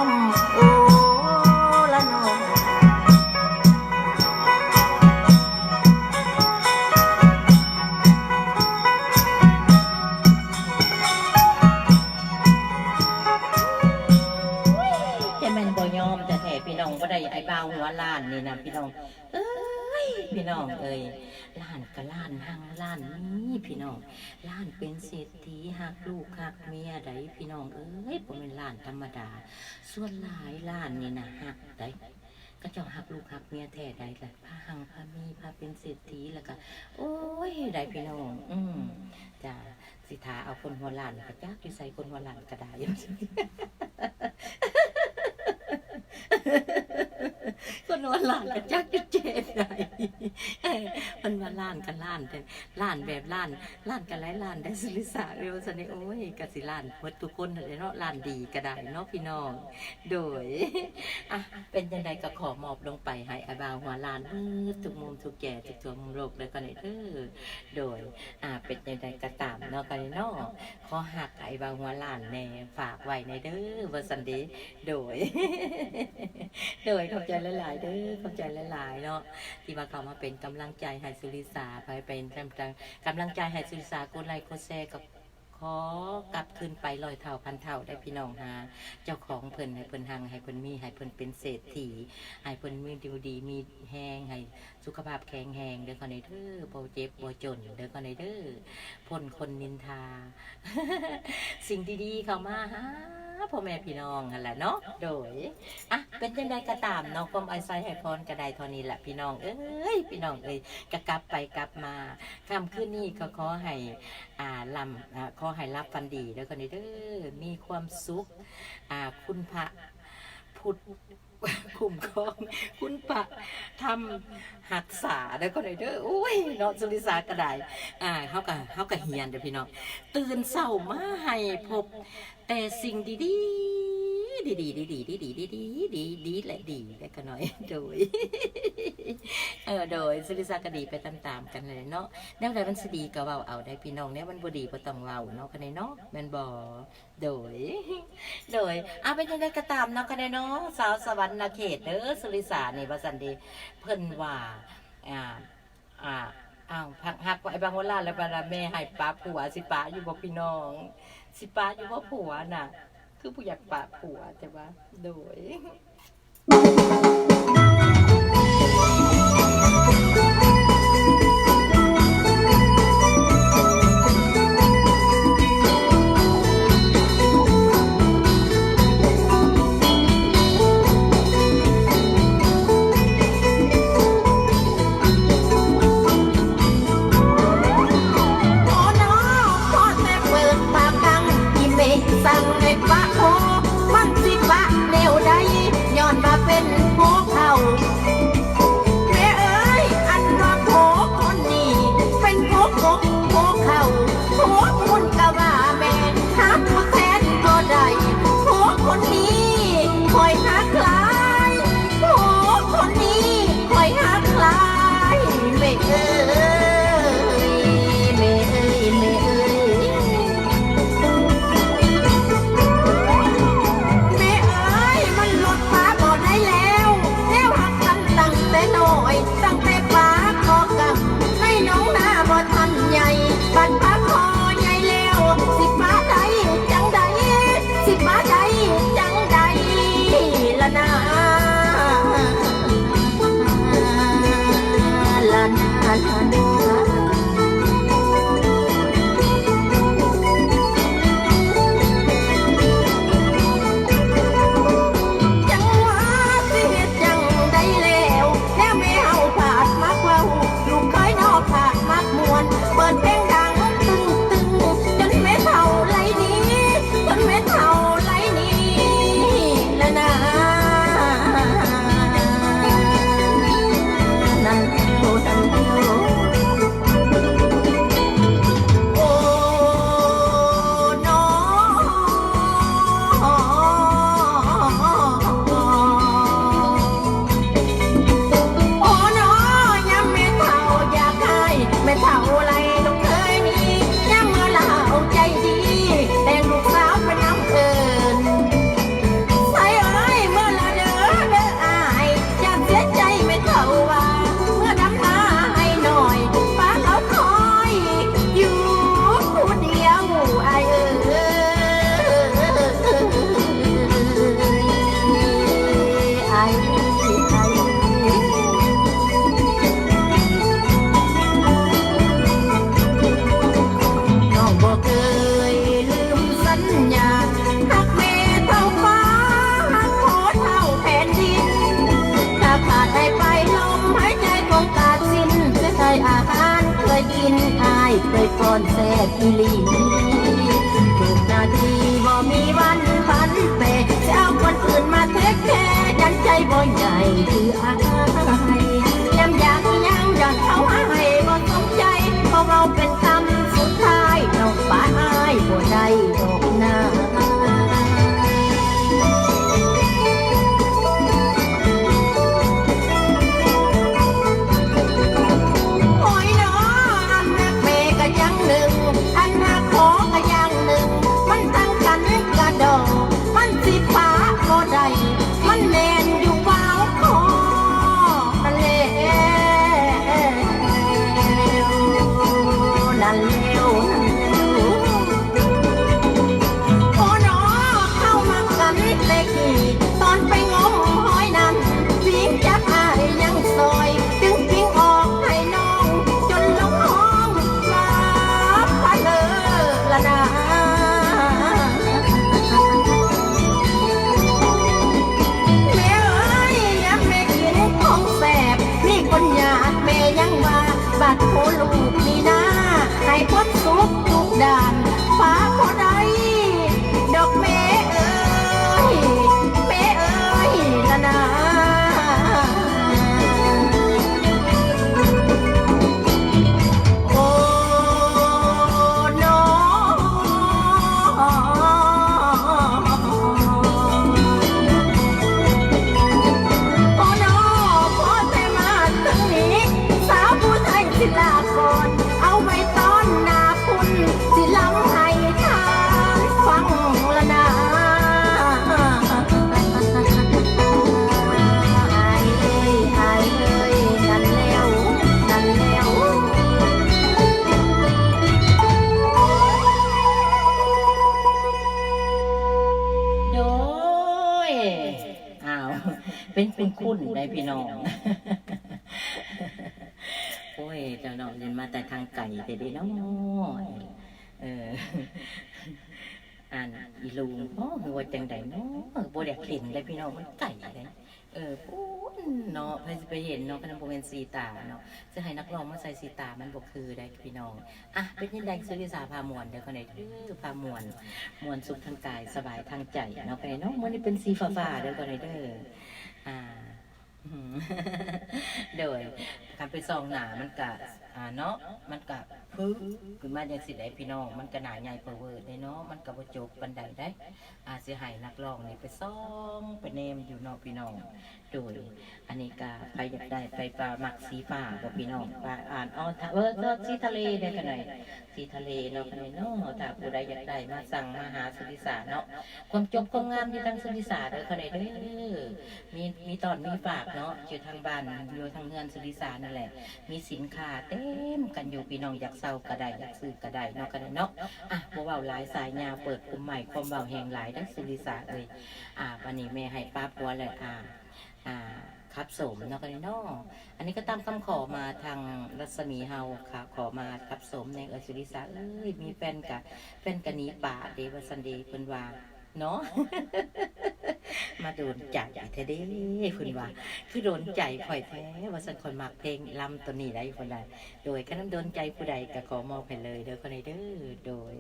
มโอ้ละน้อง จะแม่นบ่ยอมจะแท้พี่น้องบ่ได้ไอ้บ่าวหัวล้านนี่นะพี่น้องเอ้ยพี่น้องเอ้ยล้านก็ล้านหังล้านนี้พี่น้องล้านเป็นเศรษฐีหักลูกหักเมียได้พี่น้องเอ้ยบ่แม่นล้านธรรมดาส่วนหลายล้านนี่นะหักได้ก็เจ้าหักลูกหักเมียแท้ได้ล่ะพาหังพามีพาเป็นเศรษฐีแล้วก็โอ้ยได้พี่น้องจ้าสิทาเอาคนหัวล้านก็จักอยู่ใส่คนหัวล้านก็ได้ คนว่าล้านก็จักจะเจ็บได้มันว่าล้านกันล้านเป็นล้านแบบล้านกันหลายล้านได้สุริสาเร็วสนิโอ้ยกสิล้านหมดทุกคนเลยเนาะล้านดีก็ได้เนาะพี่น้องโดยเป็นยังไงก็ขอมอบลงไปให้อาบ่าวหัวล้านทุกมุมทุกแก่ทุกตัวมุมโลกเลยก็ได้โดยเป็นยังไงก็ตามเนาะกันเนาะขอหักไอ้บ่าวหัวล้านแน่ฝากไว้ในเด้อวันสันดีโดยขอบใจหลายๆเด้อขอบใจหลายๆเนาะที่มาเข้ามาเป็นกำลังใจให้สุริสาไปเป็นกำลังใจให้สุริสากดไลค์กดแชร์กับขอกลับคืนไป100 เท่าพันเท่าได้พี่น้องฮะเจ้าของเพิ่นให้เพิ่นหังให้เพิ่นมีให้เพิ่นเป็นเศรษฐีให้เพิ่นมีดีมีแห้งให้สุขภาพแข็งแรงเด้อคนในเด้อบ่เจ็บบ่จนเด้อคนในเด้อพ้นคนนินทา สิ่งดีๆเข้ามาฮะ พ่อแม่พี่น้องกันแหละเนาะโดยเป็นจังใดก็ตามเนาะความไอไซให้พรก็ได้เท่านี้แหละพี่น้องพี่น้องก็กลับไปกลับมาค่ำคืนนี้ก็ขอให้ขอให้รับฟันดีแล้วก็นี่เด้อมีความสุขคุณพระพุทธคุ้มครองคุณพระทำหักษาแล้วก็นี่เด้อโอ้ยเนาะสุริสากระไดเฮาก็เฮียนเด้อพี่น้องตื่นเช้ามาให้พบแต่สิ่งดีๆดีและดีแล้วก็น้อยโดยโดยสุริสากระดีไปตามๆกันเลยเนาะแนวใดมันสิดีก็เว้าเอาได้พี่น้องแนวมันบ่ดีบ่ต้องเว้าเนาะกันเนาะแม่นบ่โดยเป็นจังได๋ก็ตามเนาะกันเนาะสาวสวรรค์เขตเด้อสุริสานี่ว่าซั่นเด้เพิ่นว่าหักไว้บางวันลาแล้วบาราแม่ให้ป้าผัวสิป้าอยู่บ่พี่น้องสิป้าอยู่บ่ผัวน่ะคือผู้อยากป้าผัวแต่ว่าโดยสั่งให้ปะโอมันสิปะแนวใดย้อนมาเป็นโผเขาแม่เอ้ยอันว่าโผคนนี้เป็นโผเขาโผมุนกะว่าแม่หักแทนก็ได้โผคนนี้คอยหักลายโผคนนี้คอยหักลายแม่เอ้ตั้งแต่ฟ้าขอกำให้น้องหน้าบ่ทันใหญ่บัดฟ้าคอใหญ่แล้วสิฟ้าใดจังใดสิฟ้าใดจังใดละนาละนาเปิดเพลงดังตึงจนไม่เท่าไรนี้ละนะนั่นโอ้น้อยังไม่เท่าอยากให้ไม่เท่าไรลูกเคยนี้ยังเมื่อเราใจดีแต่ลูกสาวเป็นน้ำเอิญใส่เอ้ยเมื่อละเด้ออายอยากเสียใจไม่เท่าว่าเมื่อดำนาให้หน่อยป้าเขาคอยอยู่ผู้เดียวอายบ่เคยลืมสัญญาหักแม่เท่าฟ้าหักโคเท่าแผ่นดินถ้าขาดได้ไปลมหายใจคงขาดสิ้นเสียใจอาหารเคยกินอายเคยป้อนแซ่บอีหลีทุกนาทีบ่มีวันพันเปจะเอาคนอื่นมาเทคแคร์ยันใจบ่ใหญ่คืออายย้ำย้อนเขาให้บ่สมใจเพราะเราเป็นคำสุดท้ายน้องป้าอายบ่ได้ดอกนาโอ้ยน้ออันนักเมก็ยังหนึ่งอันนักขอก็ยังหนึ่งมันตั้งกันกระดองมันสิฟ้าก็ได้มันแน่นอยู่วาวคอนั่นแหละนั่นเร็วโอ้น้อเข้ามากันเล็กตอนไปงมหอยนั้นวิ่งจักอายยังซอยดึงทิ้งออกให้น้องจนลงห้องรับพะเลละนา เป็นคุณได้พี่น้อง โอ้ยเจ้าน้องเรียนมาแต่ทางไก่แต่เดีน้อยอ่านอีลุงหัวจังใดเนาะบ่ได้เห็นเลยพี่น้องมันไก่เลยปูนเนาะไปเห็นเนาะขนมโบเมนสีตาเนาะจะให้นักร้องมาใส่สีตามันบ่คือได้พี่น้องเป็นยังไงสุริสาพามวนเดี๋ยวคนไหนพามวนสุขทางกายสบายทางใจเนาะคนไหนเนาะมันนี่เป็นสีฟ้าเดี๋ยวคนไหนโดยการไปซองหนามันกะเนาะมันกะพึ่งคือมาอย่างสิได้พี่น้องมันกะหนาใหญ่เปิดเวิร์ดได้เนาะมันกะบ่จบบันไดได้เสียหายนักร้องนี่ไปซองไปเนมอยู่เนาะพี่น้องโดยอันนี้กะใครอยากได้ไปปลาหมักสีฟ้ากับพี่น้องปลาสีทะเลได้กันหน่อยสีทะเลเนาะกันเนาะถ้าผู้ใดอยากได้มาสั่งมาหาสุริสาเนาะความจบความงามอยู่ทางสุริสาเด้อกันหน่อยเด้อมีตอนมีฝากเนาะอยู่ทางบ้านอยู่ทางเงินสุริสานั่นแหละมีสินค้าเต็มกันอยู่พี่น้องอยากเศร้าก็ได้อยากซื้อก็ได้เนาะกันเนาะบ่เว้าหลายสายยาวเปิดกลุ่มใหม่ความเว้าแห่งหลายทั้งสุริสาเลยวันนี้แม่ให้ป้าปัวเลยครับสมเนาะกันเนาะอันนี้ก็ตามคำขอมาทางรัศมีเฮาค่ะขอมาครับสมในสุริสามีแฟนกะหนีป่าเดวสันเดย์เพิ่นว่าเนาะ มาโดนใจแท้เด้คุณว่าคือโดนใจข่อยแท้ว่าสันคนมักเพลงลำตัวนี้ได้คนใดโดยก็น้ำโดนใจผู้ใดก็ขอมอบให้เลยเด้อคนใดเด้อโดย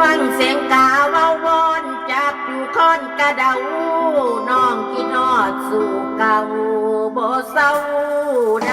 ฟังเสียงกาเว้าวอนจากอยู่คอนกระเดาน้องคิดฮอดสู่เก่าบ่เศร้าใด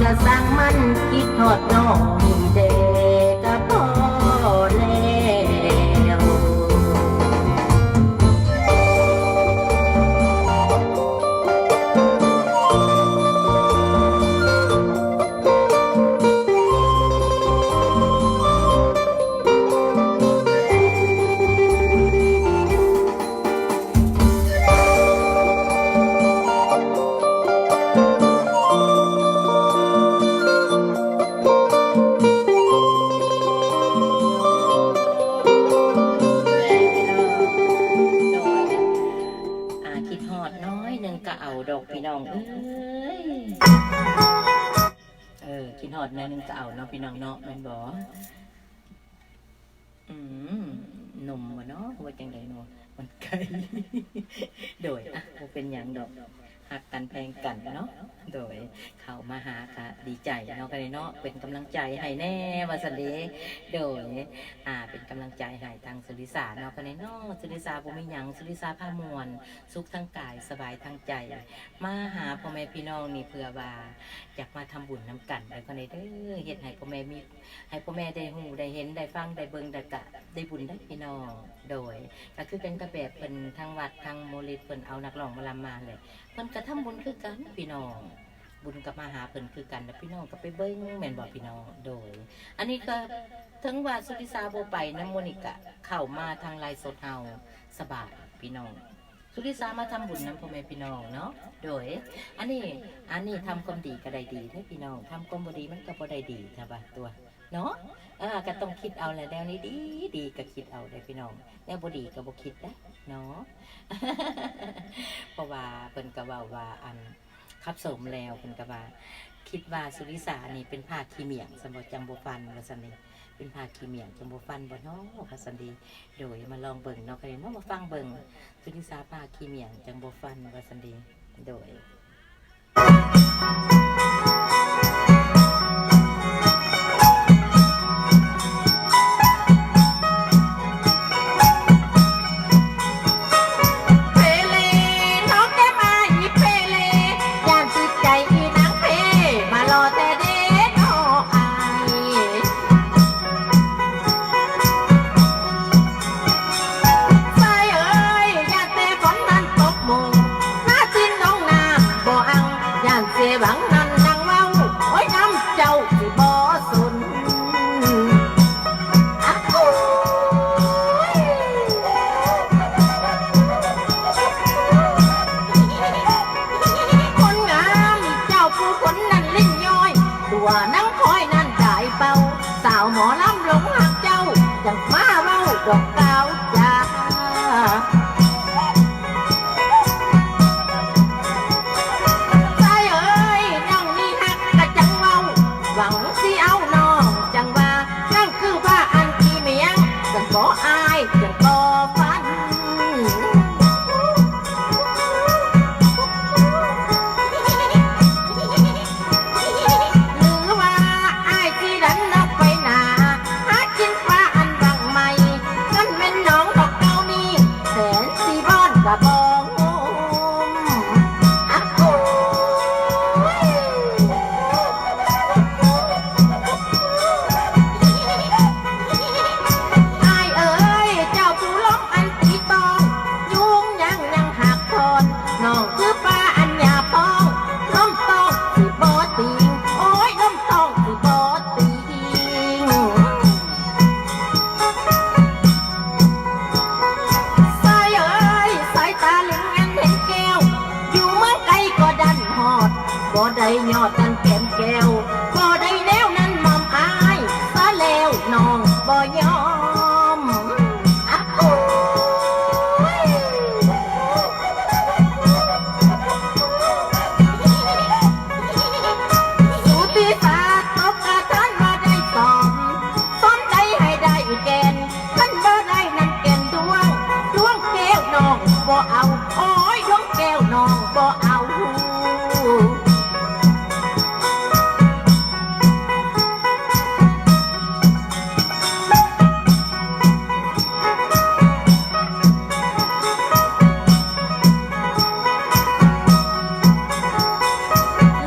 จะสั่งมันคิดทอดน้องนี่เด็กก็พอแล้ว คิดฮอดน้อยหนึ่งก็เอาดอกพี่น้องเอ้ยคิดฮอดน้อยหนึ่งก็เอาเนาะพี่น้องเนาะแม่นบ่หนุ่มวะเนาะว่าจังไดเนาะมันไกล โดยบ่เป็นหยังดอกหักกันแพงกันเนาะโดยเข้ามาหาก็ดีใจเนาะกันเนาะเป็นกำลังใจให้แน่ว่าซั่นเด้โดยเป็นกำลังใจให้ทางสุริศาเนาะกันเนาะสุริศาบ่มีหยังสุริศาพามวลสุขทั้งกายสบายทั้งใจมาหาพ่อแม่พี่น้องนี่เพื่อว่าอยากมาทำบุญนํกันแล้วก็ได้เด้อเฮ็ดให้พ่อแม่มีให้พ่อแม่ได้ฮู้ได้เห็นได้ฟังได้เบิ่งได้กะได้บุญได้พี่น้องโดยก็คือเป็นกระแบบเพิ่นทางวัดทางโมลิเพิ่นเอานักร้องมาลำมาเลยเพิ่นก็ทำบุญคือกันพี่น้องบุญกับมาหาเพิ่นคือกันแล้วพี่น้องก็ไปเบิ่งแม่นบ่พี่น้องโดยอันนี้ก็ถึงว่าสุริศาบ่ไปนำโมนิกะเข้ามาทางไลฟ์สดเฮาสบายพี่น้องสุริศามาทำบุญนำพ่อแม่พี่น้องเนาะโดยอันนี้ทำความดีก็ได้ดีเด้อพี่น้องทำความบ่ดีมันก็บ่ได้ดีถ้าว่าตัวเนาะก็ต้องคิดเอาแหละแนวนี้ดีก็คิดเอาได้พี่น้องแนวบ่ดีก็บ่คิดได้เนาะ เพราะว่าเพิ่นก็เว้าว่าอันคับสมแล้วเพิ่นก็ว่าคิดว่าสุริศานี่เป็นผ้าขี้เมียงสำหรับจังบ่ฟันว่าซั่นนี่เป็นผ้าขี้เมียงจังบ่ฟันบ่เนาะว่าซั่นดีโดยมาลองเบิ่งเนาะก็ได้เนาะมาฟังเบิ่งสุริศาผ้าขี้เมียงจังบ่ฟันว่าซั่นดีโดย เพเลน้องแก้มาอีเพเลย่านจิตใจอีนางเพมารอแต่เด็กน้ออายใส่เอ้ยย่านแต่ฝนนั้นตกหมู่หน้าจินน้องนาบ่อังย่านเสียหวังนั้นนางเว้าโอ้ยน้ำเจ้าสิบ่สุนคนงามเจ้าผู้คนนั้นลิ้นย้อยตัวนังคอยนั้นได้เป่าสาวหมอลำหลงหักเจ้าจังมาเว้าดอกกาวจ้าใส่เอ้ยน้องนี่ฮักกะจังเว้าหวังสิเอาน้องจังว่านั่นคือว่าอันที่เมียงจังบ่อายจังบ่ฟัน หรือว่าอ้ายที่ดันนกไปหนาหากินปลาอันบังใหม่นั่นเป็นน้องดอกเก้านี่แสนสีบอนกะบองอะโอ้ยอ้ายเอ๋ยเจ้าผู้ล้มอันตีตองยุงยังหักทนน้องคือปลาอันหยาพองล้มตองสิบ่ติงโอ้ยล้มตองสิบ่ติงสายเอ้ยสายตาเหลืองเงินเห็นแก้วอยู่เมืองไกลก็ดันหอดบ่ได้ยอดดันแก้มแก้วบ่ได้แนวนั้นมอมอายซะแล้วน้องบ่ยอมอะโอ้ย สุติศาสตร์ตกกระทันมาได้สองซ้อมใจให้ได้แกนขันบ่ได้นั่นแกนดวงแก้วน้องบ่เอาโอ้ยดวงแก้วน้องบ่เอาห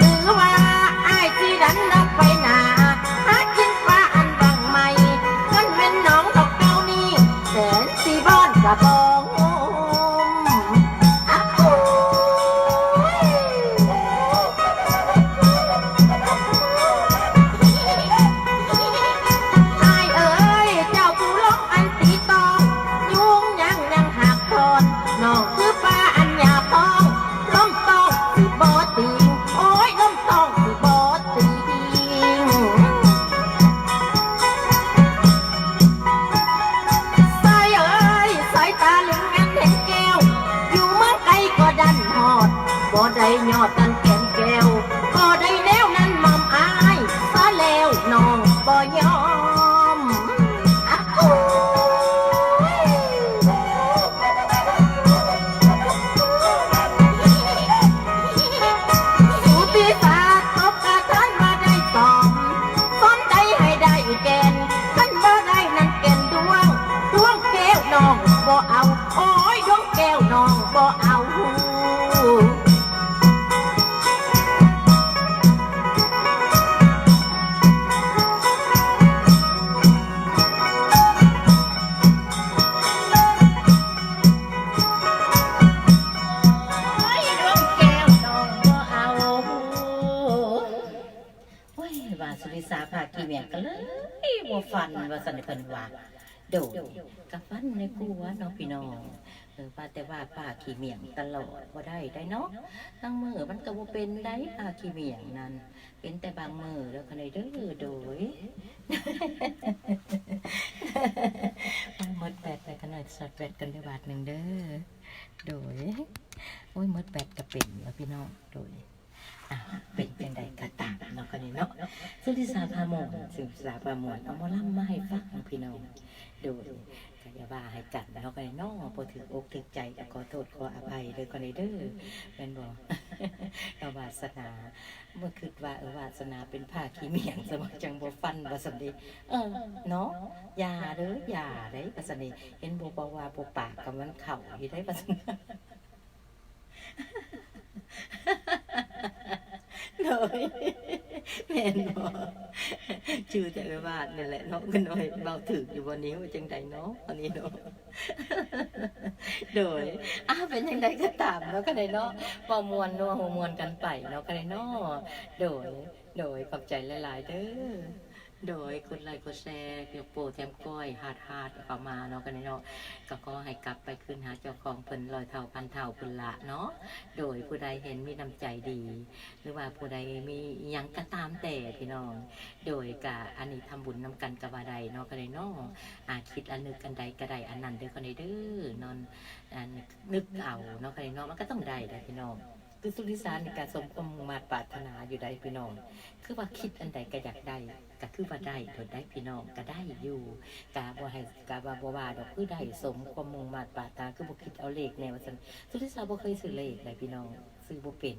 รือว่าอ้ายที่ใด น้องคือป้าอัญญาพองล้มต้องสิบ่ติงโอ้ยล้มต้องสิบ่ติงสายเอ้ยสายตาเหลืองแม่นเห็นแก้วอยู่เมืองไกลก็ดันหอดบ่ได้ยอดกันแก่นแก้วก็ได้แล้วนั้นมอมอายซะแล้วน้องบ่ยอมอะโอ้ยสูติศาสตร์ตบกระทันมาได้สองสนใจให้ได้แก่นท่านบ่ได้นั่นแก่นดวงแก้วน้องบ่เอาโอ้ยดวงแก้วน้องบ่เอาว่าสุริสาภาคีเมียงกันเลยว่าฟันว่าสันนิพันว่าโดดกับฟันในกูว่าน้องพี่น้องว่าแต่ว่าป้าขี้เมียงตลอดว่าได้เนาะทั้งมือมันก็บ่เป็นได้ป้าขี้เมียงนั่นเป็นแต่บางมือแล้วก็เลยเด้อโดยหมดแปดไปกันหน่อยสอดแปดกันได้บาทหนึ่งเด้อโดยโอ้ยหมดแปดก็เป็นว่าพี่น้องโดยเป็นจังใดกะตามเนาะกันนี่เนาะสุริสาพามงสุริสาพามงเอาหมอลำมาให้ฟังพี่น้องโดยกายาบาให้กันเนาะกันนี่เนาะพอถืออกถือใจก็ขอโทษขออภัยเลยกันนี่เด้อเป็นบ่เอาวาสนาเมื่อคิดว่าวาสนาเป็นผ้าขี้เมียงสมัครจังบ่ฟันว่าซั่นดิเนาะอย่าเด้ออย่าได้ว่าซั่นดิเห็นบ่ว่าบ่ปากกับมันเข้าอยู่ได้ว่าซั่นเลยแม่นบ่ชื่อแต่ว่านี่แหละเนาะกันหน่อยเบาถึกอยู่วันนี้ว่าจังใดเนาะวันนี้เนาะโดยเป็นจังใดก็ตามเนาะก็ได้เนาะบ่มวนนัวหัวมวนกันไปเนาะก็ได้เนาะโดยขอบใจหลายๆเด้อโดยกดไลค์กดแชร์เกี่ยวโปรแถมก้อยฮาดเข้ามาเนาะกันเนาะก็ขอให้กลับไปคืนหาเจ้าของเพิ่น100 เท่าพันเท่าเพิ่นละเนาะโดยผู้ใดเห็นมีน้ำใจดี หรือว่าผู้ใดมีหยังก็ตามแต่พี่น้องโดยกะอันนี้ทำบุญนำกันกับว่าใดเนาะกันเนาะคิดอันนึกกันใดก็ได้อันนั้นเด้อกันเด้อนอนนึกเอาเนาะกันเนาะมันก็ต้องได้พี่น้องคือสุริสารในการสมความมุ่งมั่นปรารถนาอยู่ได้พี่น้องคือว่าคิดอันใดก็อยากได้ก็คือว่าได้ผลได้พี่น้องก็ได้อยู่กาบ่ให้กาบ่ว่าดอกคือได้สมความมุ่งมั่นปรารถนาคือบ่คิดเอาเลขแนวว่าซั่นสุริสารบ่เคยซื้อเลขเลยพี่น้องซื้อบ่เป็น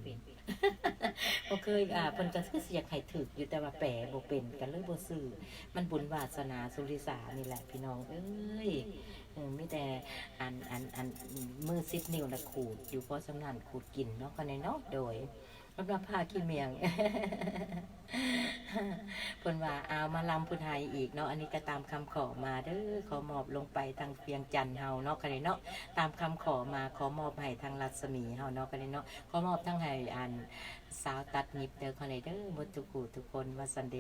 บ่เคยเพิ่นก็คือสิอยากให้ถูกอยู่แต่ว่าแปลบ่เป็นก็เลยบ่ซื้อมันบุญวาสนาสุริสารนี่แหละพี่น้องเอ้ยมีแต่อันมือ10 นิ้วละขูดอยู่เพราะสำนันขูดกินเนาะก็ในเนาะโดยสำหรับผ้าขี้เมียงเพิ่นว่าเอามาลำพุทธไทยอีกเนาะอันนี้ก็ตามคำขอมาเด้อขอมอบลงไปทางเพียงจันทร์เฮาเนาะก็ได้เนาะตามคำขอมาขอมอบให้ทางรัศมีเฮาเนาะก็ได้เนาะขอมอบทั้งให้สาวตัดนิบเด้อก็ได้เด้อหมดทุกคนว่าซันเด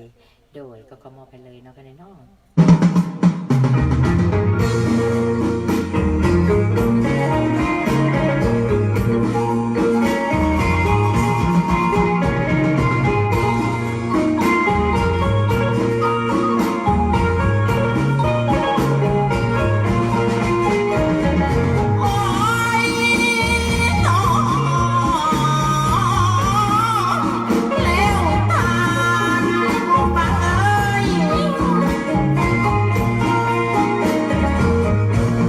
ย์โดยก็ขอมอบไปเลยเนาะก็ได้เนาะเ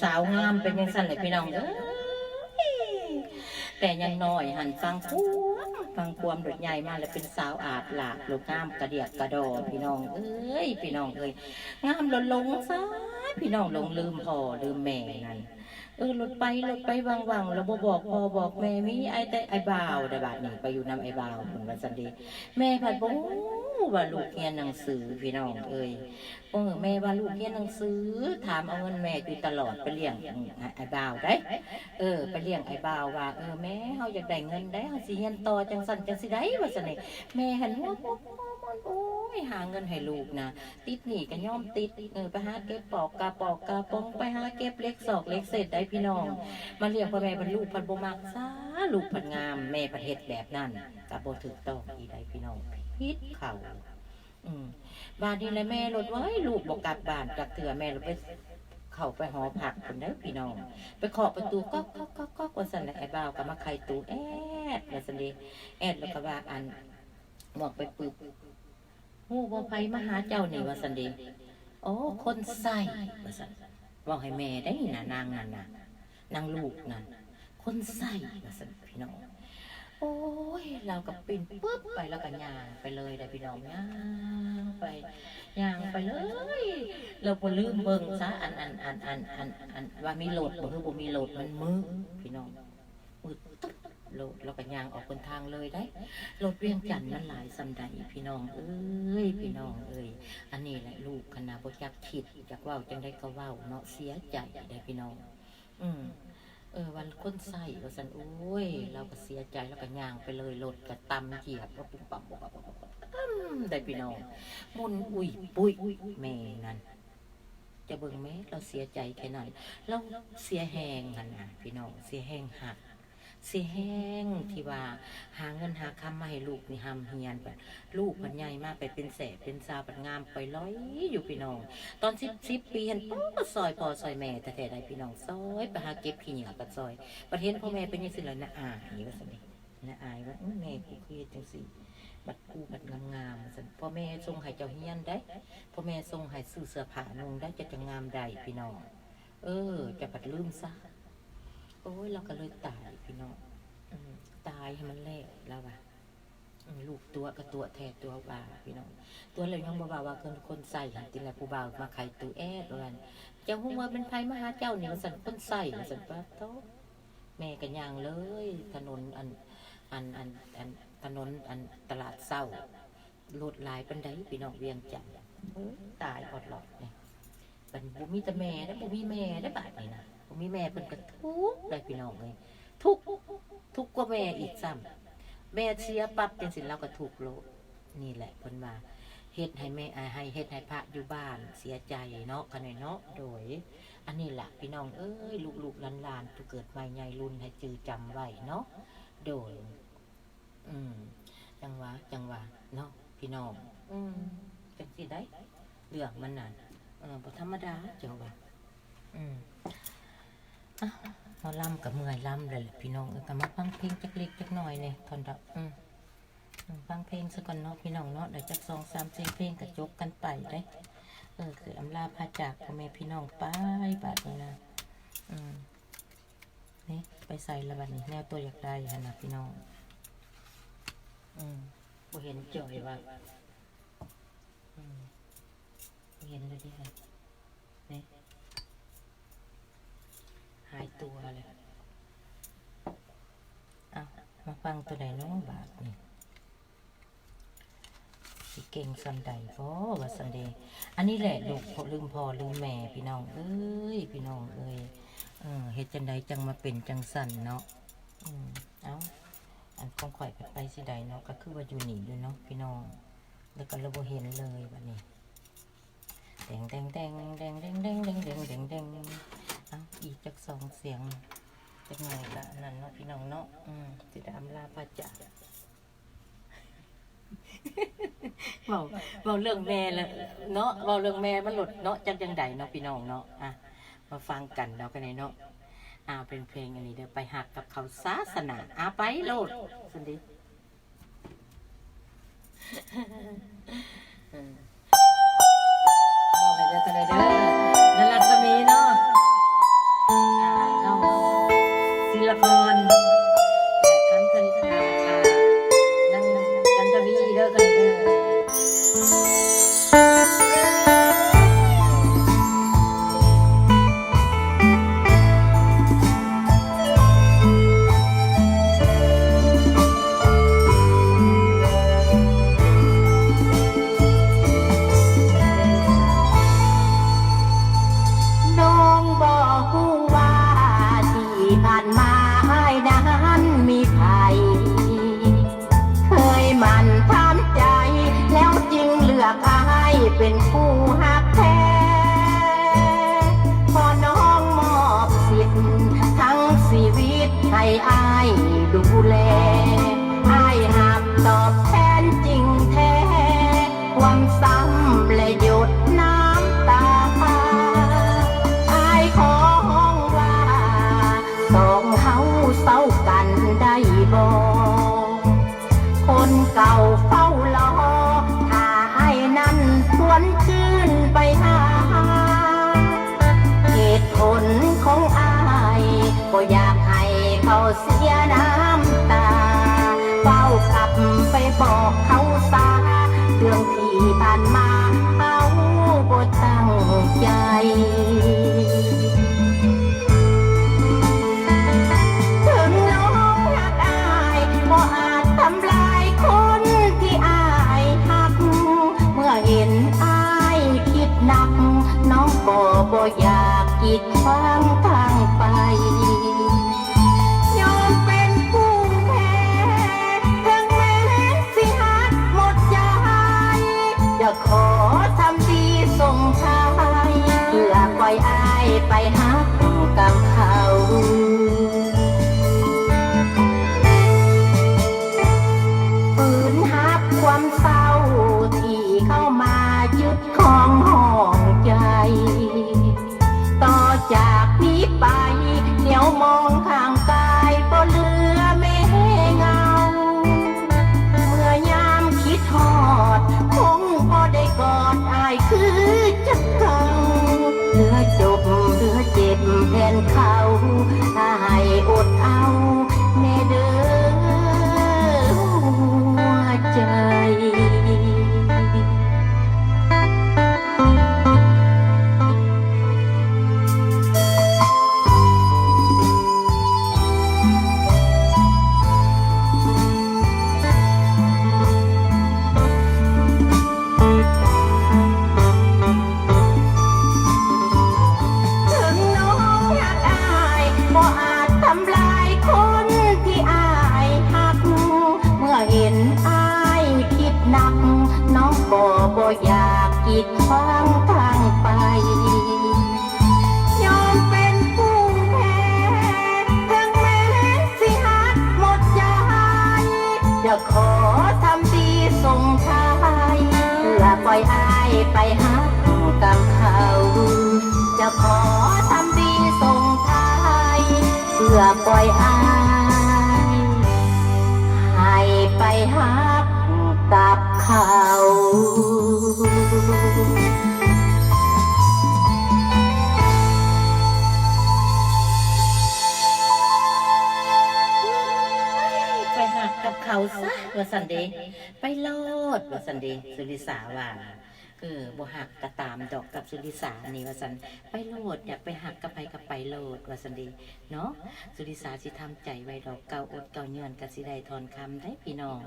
สาวงามเป็นยังสั่นเลยพี่น้องแต่ยังน้อยหันฟังความโดดใหญ่มาแล้วเป็นสาวอาจหลากลูกงามกระเดียกกระดอพี่น้องพี่น้องงามหลงซะพี่น้องหลงลืมพ่อลืมแม่นั่นหลุดไปวังแล้วบอกพ่อบอกแม่มีแต่ไอ้บ่าวแต่บาดนี้ไปอยู่นำไอ้บ่าวคนวันสันดีแม่ผัดบอกว่าลูกเรียนหนังสือพี่น้องแม่ว่าลูกเรียนหนังสือถามเอาเงินแม่อยู่ตลอดไปเลี้ยงไอ้บ่าวได้ไปเลี้ยงไอ้บ่าวว่าแม่เฮาอยากได้เงินได้เฮาสิเรียนต่อจังสั่นจังสิได้ว่าซั่นนี่แม่หันว่าโอ้ยหาเงินให้ลูกนะติดหนี้ก็ย่อมติดไปหาเก็บปอกกาปองไปหาเก็บเล็กศอกเล็กเศษได้พี่น้องมาเลี้ยงพ่อแม่บรรลุพันบ่มักซาลูกพันงามแม่ประเทศแบบนั้นก็บ่ถูกต้องอีใดพี่น้องพิษเข่าบ้านนี้แหละแม่รถไว้ลูกบอกกลับบ้านจากเถื่อแม่รถไปเข้าไปหอผักคนได้พี่น้องไปเคาะประตูก็ว่าสั่นไอ้บ่าวก็มาไขตู้แอดแล้วสั่นดีแอดแล้วก็ว่าอันหมวกไปปึบฮู้บ่ไผมาหาเจ้านี่ว่าสั่นดีโอ้คนใส่ว่าสั่นบอกให้แม่ได้น่ะนางนั่นน่ะนางลูกนั่นคนใส่ว่าสั่นพี่น้องโอ้ยเรากับปิ่นปุ๊บไปแล้วก็ย่างไปเลยได้พี่น้องย่างไปเลยเราบ่ลืมเบิ่งซะอันว่ามีโหลดบ่คือบ่มีโหลดมันมือพี่น้องมืดตึ๊บโหลดเราก็ย่างออกบนทางเลยได้โหลดเวียงจันทน์มันหลายสำใดพี่น้องพี่น้องอันนี้แหละลูกคณะบ่จักคิดจักเว้าจังได๋ก็เว้าเนาะเสียใจได้พี่น้องวันคนใส่ว่าสันโอ้ยเราก็เสียใจแล้วก็ย่างไปเลยรถก็ตำเหยียบก็ปุ๊บปั๊บได้พี่น้องมุนอุ้ยปุ้ยแม่นั่นจะเบิ่งแม่เราเสียใจแค่ไหนเราเสียแหงหันนะพี่น้องเสียแหงหักเสียแหงที่ว่าหาเงินหาคำมาให้ลูกนี่ทำเฮียนแบบลูกมันใหญ่มากไปเป็นแสบเป็นสาวเป็นงามไปร้อยอยู่พี่น้องตอน10 ปีเห็นก็ซอยพ่อซอยแม่แต่ได้พี่น้องซอยไปหาเก็บขี้เหนียวกับซอยประเทศพ่อแม่เป็นยังสิเลยนะนี่ว่าสินะอายว่าแม่กูคือจังสิบัดกูบัดงามๆสันพ่อแม่ทรงให้เจ้าเฮียนได้พ่อแม่ทรงให้ซื้อเสื้อผ้านุ่งได้จะงามได้พี่น้องจะบัดลืมซะโอ้ยเราก็เลยตายพี่น้องตายให้มันแลกแล้วว่ะลูกตัวกับตัวแทนตัวบ่าพี่น้องตัวเลยยังบ่าวว่าคนใส่ติแลผู้บ่าวมาไขตู้แอดว่าเจ้าฮู้ว่าเป็นไผมาหาเจ้านี่ว่าซั่นคนใส่ว่าซั่นป้าโตแม่ก็ย่างเลยถนนถนนตลาดเศร้ารถหลายปานใดพี่น้องเวียงจันทน์ตายอดหลอดเนี่ยบัดบ่มีแต่แม่ได้บ่มีแม่ได้บาดนี้นะบ่มีแม่เพิ่นก็ทุกข์ได้พี่น้องเอ้ยทุกข์กว่าแม่อีกซ้ำแม่เสียปั๊บจังสิเราก็ถูกโลดนี่แหละเพิ่นว่าเฮ็ดให้แม่ให้เฮ็ดให้พระอยู่บ้านเสียใจเนาะกันเนาะโดยอันนี้แหละพี่น้องลูกหลานๆผู้เกิดใหม่ใหญ่รุ่นให้จือจำไว้เนาะโดยจังหวะเนาะพี่น้องจังสิได้เรื่องมันน่ะบ่ธรรมดาเจ้าว่ามาล่ำกับเมื่อยล่ำเลยแหละพี่น้องก็มาฟังเพลงจักเล็กจักหน่อยเนี่ยทนดอกฟังเพลงซะก่อนเนาะพี่น้องเนาะเดี๋ยวจัก2-3 เพลงกระจบกันไปได้คืออำลาพาจากพ่อแม่พี่น้องไปบาดนี้นะนี่ไปใส่ละบัดนี้แนวตัวอยากได้หั่นน่ะพี่น้องบ่เห็นจ่อยว่าบ่เห็นเลยดิค่ะนี่หายตัวเลยมาฟังตัวไหนเนาะบาทนี่สิเก่งสันใดก็ว่าสันเดย์อันนี้แหละลูกลืมพ่อลืมแม่พี่น้องพี่น้องเฮ็ดจังใดจังมาเป็นจังสันเนาะอันของข่อยไปสิใดเนาะก็คือว่าอยู่หนีด้วยเนาะพี่น้องแล้วก็เราบ่เห็นเลยแบบนี้แดงอีกจัก2 เสียงจักหน่อยละนั่นเนาะพี่น้องเนาะสิได้อำลาพาจากเว้าเรื่องแม่แล้วเนาะเว้าเรื่องแม่มันหลุดเนาะจังใดเนาะพี่น้องเนาะมาฟังกันเนาะกันเนาะเป็นเพลงอันนี้เดี๋ยวไปหักกับเขาศาสนาไปโลดสันดิบอกให้เด้อเด้อนั่นลักษมีเนาะ ด้อกันเด้น้องบอกผู้ว่าที่ผ่านมาให้นั้นมีภัยเคยหมั่นถามใจแล้วจึงเลือกให้เป็นผู้หักแท้พอน้องมอบสิทธิ์ทั้งชีวิตให้อายดูแลอายหักตอบแทนจริงแท้ความซ้ำและหยดน้ำตาอายขอห้องว่าสองเฮาเศร้ากันได้บ่คนเก่าเฝ้ารอถ้าไอ้นั้นชวนคืนไปหาเหตุผลของอายก็อยากให้เขาเสียน้ำตาเฝ้ากลับไปบอกเขาซาเรื่องที่ผ่านมาเขาบ่ตั้งใจถึงน้องรักอายก็อาจทำลายคนที่อายหักเมื่อเห็นอายคิดหนักน้องก็บ่อยากกีดขวางทางไปยอมเป็นผู้แพ้ถึงแม้สิหักหมดใจจะขอทำดีส่งท้ายเพื่อปล่อยอายไปหักกับเขาฝืนหักความเศร้าที่เข้ามายึดของห้องใจ ต่อจากนี้ไปเดี๋ยวมองข้างกายบ่เหลือแม่เงาเมื่อยามคิดฮอดคงบ่ได้กอดอายคือจักเก่าเหลือจบเหลือเจ็บแทนเขาถ้าให้อดเอาแน่เด้อหัวใจถึงน้องรักอายบ่อาจทำลายคนที่อายหักเมื่อเห็นอายคิดหนักน้องก็บ่อยากกีดขวางทางไปยอมเป็นผู้แพ้ถึงแม้สิหักหมดใจจะขอทำดีส่งท้ายเพื่อปล่อยอายไปหักกับเขาจะขอทำดีส่งท้ายเพื่อปล่อยอายให้ไปหักกับเขา ไปหักกับเขาซะว่าสันเดไปโลดว่าสันเดสุริสาว่าบ่หักกระตามดอกกับสุริสานี่ว่าสันไปโลดอยากไปหักกับไปกับไปโลดว่าสันเดเนาะสุริสาสิทำใจไว้ดอกเก่าอดเก่าเงื่อนกสิได้ทอนคำได้พี่น้อง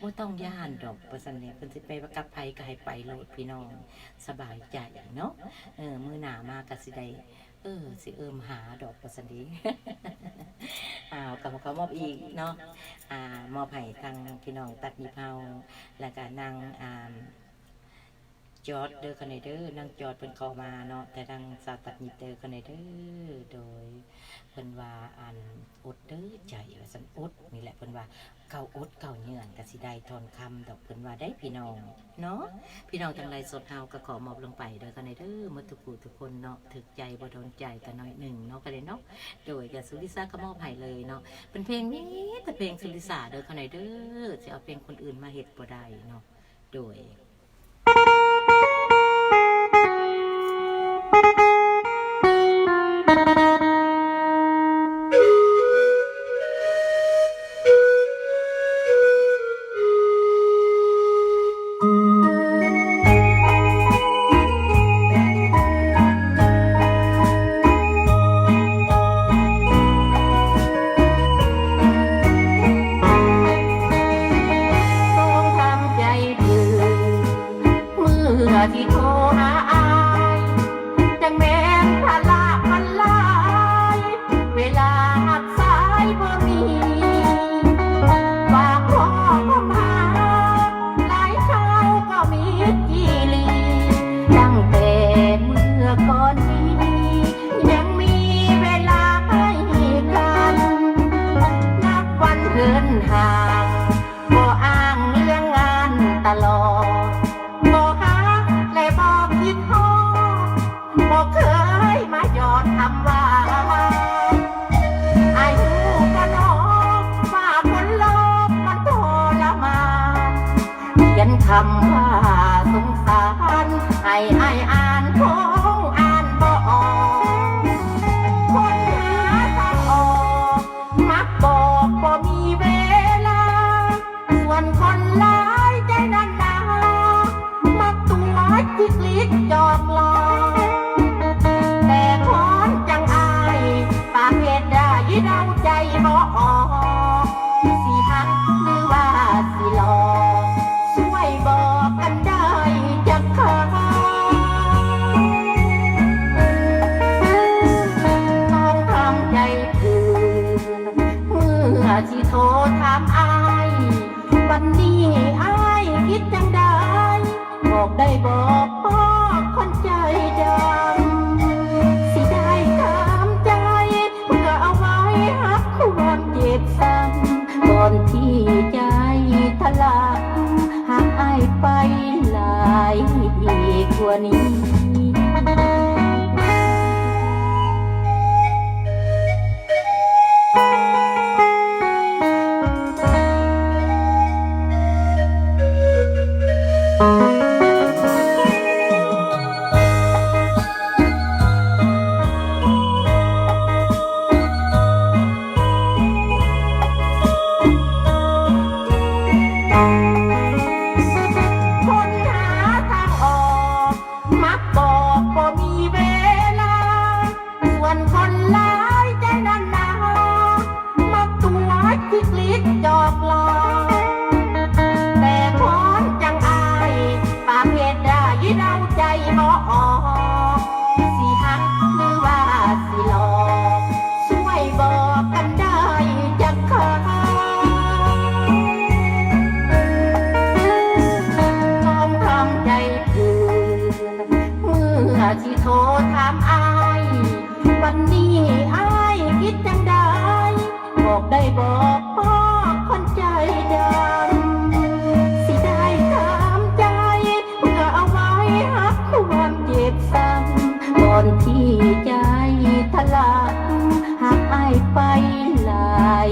บ่ต้องย่านดอกว่าสันเดเพิ่นสิไปกับไปก็ให้ไปโลดพี่น้องสบายใจเนาะมื้อหน้ามากสิได้สิหาดอกว่าสันเด กับเขามอบอีกเนาะมอบให้ทางพี่น้องตัดมีเผาแล้วก็นางจอดเดอร์คอนเดอร์นางจอดเป็นเข้ามาเนาะแต่ทางสาวตัดมีเดอร์คอนเดอร์โดยเพิ่นว่าอดเด้อใจว่าสันอดนี่แหละเพิ่นว่าเก่าอดเก่าเงื่อนกสิได้ทอนคำดอกเพิ่นว่าได้พี่น้องเนาะพี่น้องทางไรสดเฮาก็ขอมอบลงไปเดอร์คอนเดอร์หมดทุกผู้ทุกคนเนาะถึกใจบ่โดนใจกันน้อยหนึ่งเนาะก็เลยเนาะโดยกับสุริสาก็มอบให้เลยเนาะเป็นเพลงนี้แต่เพลงสุริสาเดอร์คอนเดอร์จะเอาเพลงคนอื่นมาเฮ็ดบ่ได้เนาะโดย ยนคำว่าสงสารให้อ่านคงอ่านบ่ออกคนหาทางออกมักบอกบ่มีเวลาส่วนคนหลายใจนันนามักตัวจิกลิกจอกหลอกแต่คนจังอายปากเหตุได้เดาใจบ่ออกสิหักหรือว่าสิหลอกช่วยบอกกันได้จักคำต้องทำใจฝืนเมื่อสิโทรถามอายวันนี้อายคิดจังได้บอกได้บอกพ่อคนใจดำสิได้ตามใจเพื่อเอาไว้หักความเจ็บซ้ำก่อนที่ใจทะลักหากอายไปหลายกว่านี้ คนหาทางออกมักบอกบ่มีเวลาส่วนคนหลายใจนันนามักตัวจิกลิกจอกหลอกแต่คนจังอายปากเหตุได้เดาใจบ่ออกสิหักหรือว่าสิหลอกช่วยบอกกันได้จักคำต้องทำใจฝืนเมื่อสิโทรถามอายวันนี้อายคิดจังได้บอกได้บอกพ่อคนใจดำสิได้ตามใจเพื่อเอาไว้หักความเจ็บซ้ำก่อนที่ใจทะลักหากอายไปหลาย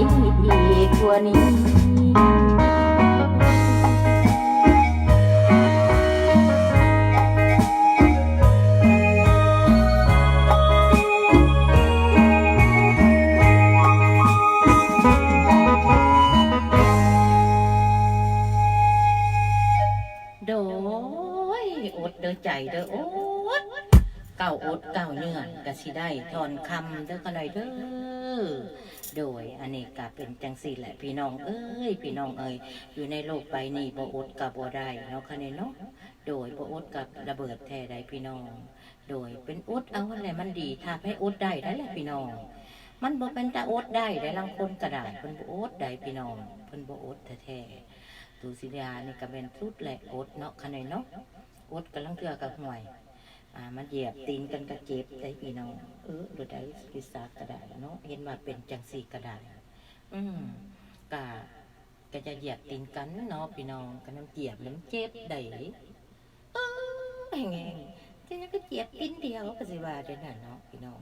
กว่านี้ โดยอดเด้อใจเด้ออดเก่าอดเก่าเนื่อนก็สิได้ถอนคำเด้อกันหน่อยเด้อโดยอันนี้ก็เป็นจังสี่แหละพี่น้องเอ้ยพี่น้องเอ้ยอยู่ในโลกใบนี้บ่อดกับบ่ได้เนาะคะแนนเนาะโดยบ่อดกับระเบิดแท้ใดพี่น้องโดยเป็นอดเอาอะไรมันดีถ้าให้อดได้ได้แหละพี่น้องมันบ่เป็นตาอดได้ได้ลังคนก็ได้เพิ่นบ่อดได้พี่น้องเพิ่นบ่อดแท้ๆตูสิยานี่ก็เป็นสุดแหละอดเนาะคะแนนเนาะอดกำลังเทื่อกับห่วยมันเหยียบตีนกันกระเจ็บได้พี่น้องดูได้พิษากระดาษเนาะเห็นว่าเป็นจังสีกระดาษกะก็จะเหยียบตีนกันเนาะพี่น้องกันน้ำเหยียบน้ำเจ็บได้แง่จะก็เหยียบตีนเดียวก็สิว่าได้น่ะเนาะพี่น้อง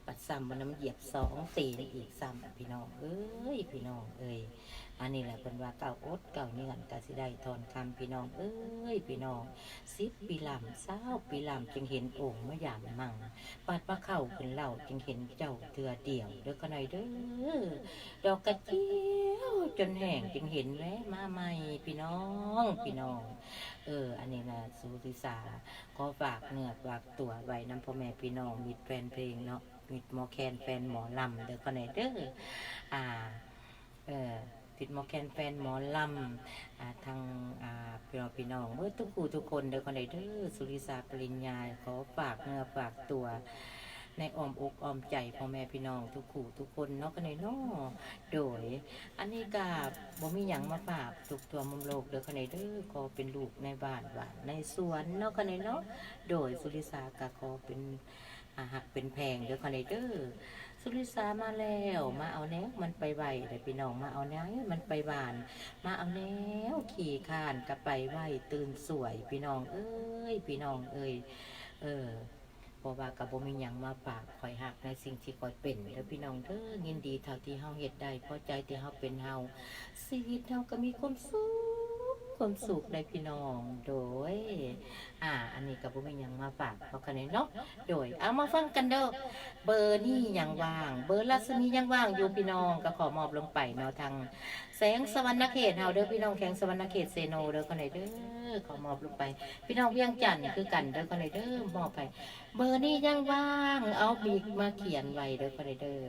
ปัดซ้ำมันน้ำเหยียบสองตีนอีกซ้ำพี่น้องพี่น้องอันนี้แหละเป็นว่าเก่าอดเก่าเนื่อนกะสิได้ทอนคำพี่น้องพี่น้อง10 ปีลำ20 ปีลำจึงเห็นโอ่งเมื่อยามมั่งปัดปลาเข้าขึ้นเหล่าจึงเห็นเจ้าเถื่อเดี่ยวเด้อก็หน่อยเด้อดอกกระเจียวจนแห้งจึงเห็นแวะมาใหม่พี่น้องอันนี้นะสุริสาก็ฝากเนื้อฝากตัวไว้น้ำพ่อแม่พี่น้องมิตรแฟนเพลงเนาะมิตรหมอแคนแฟนหมอลำเด้อก็หน่อยเด้อติดหมอแคนแฟนหมอลำทางพี่น้องเมื่อทุกคนเด้อคนใดเด้อสุริศาปริญญาขอฝากเนื้อฝากตัวในอ้อมอกอ้อมใจพ่อแม่พี่น้องทุกคนเนาะกันเลยเนาะโดยอันนี้กาบ่มีหยังมาฝากทุกตัวมุมโลกเด้อคนใดเด้อขอเป็นลูกในบ้านในสวนเนาะกันเลยเนาะโดยสุริศากาขอเป็นหักเป็นแพงเด้อคนใดเด้อสุริสามาแล้วมาเอาแนวมันไปไหวเลยพี่น้องมาเอาแนวมันไปหวานมาเอาแนวขี่คานกระไปไหวตื่นสวยพี่น้องพี่น้องเพราะว่ากับบ่มีหยังมาฝากคอยหักในสิ่งที่คอยเป็นแล้วพี่น้องเด้อยินดีเท่าที่เฮาเฮ็ดได้พอใจที่เฮาเป็นเฮาชีวิตเฮาก็มีความสุข ความสุขเลยพี่น้องโดยอันนี้กับบุ้มยังมาฝากเอากันเนาะโดยเอามาฟังกันเด้อเบอร์นี่ยังว่างเบอร์ลัสมียังว่างอยู่พี่น้องก็ขอมอบลงไปเนาะทางแสงสวรรณเขตเฮาเด้อพี่น้องแข่งสวรรณเขตเซโนเด้อคนไหนเด้อขอมอบลงไปพี่น้องเวียงจันทน์คือกันเด้อคนไหนเด้อมอบไปเบอร์นี่ยังว่างเอาบีกมาเขียนไว้เด้อคนไหนเด้อ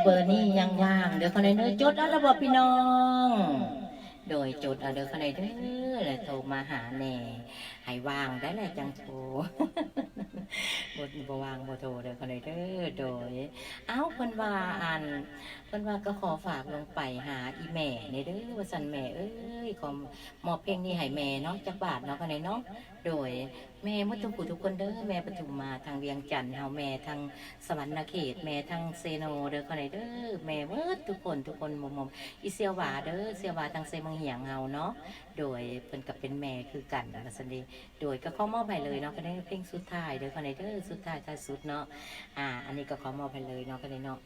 เบอร์นี้ยังว่างเดี๋ยวคนไหนเด้อจดเอาระบบพี่น้องโดยจดเอาเด้อคนไหนเด้อแล้วโทรมาหาแน่ให้ว่างได้แหละจังโทร บ่วางบ่โทรเด้อคนใดเด้อโดยเอ้าเพิ่นว่าเพิ่นว่าก็ขอฝากลงไปหาอีแม่นี่เด้อว่าซั่นแม่เอ้ยขอมอบเพลงนี้ให้แม่เนาะจักบาทเนาะคนใดเนาะโดยแม่หมดทุกผู้ทุกคนเด้อแม่ปทุมมาทางเวียงจันทน์เฮาแม่ทางสวรรณเขตแม่ทางเซโนเด้อคนใดเด้อแม่หมดทุกคนหมอมอีเสียวหวาเด้อเสียวหวาทางเซเมืองเหียงเฮาเนาะโดยเพิ่นก็เป็นแม่คือกันว่าซั่นเด้โดยก็ขอมอบให้เลยเนาะก็ได้เพลงสุดท้ายเด้อคนใดเด้อสุดท้ายท้ายสุดเนาะอันนี้ก็ขอมอบให้เลยเนาะก็ได้เนาะ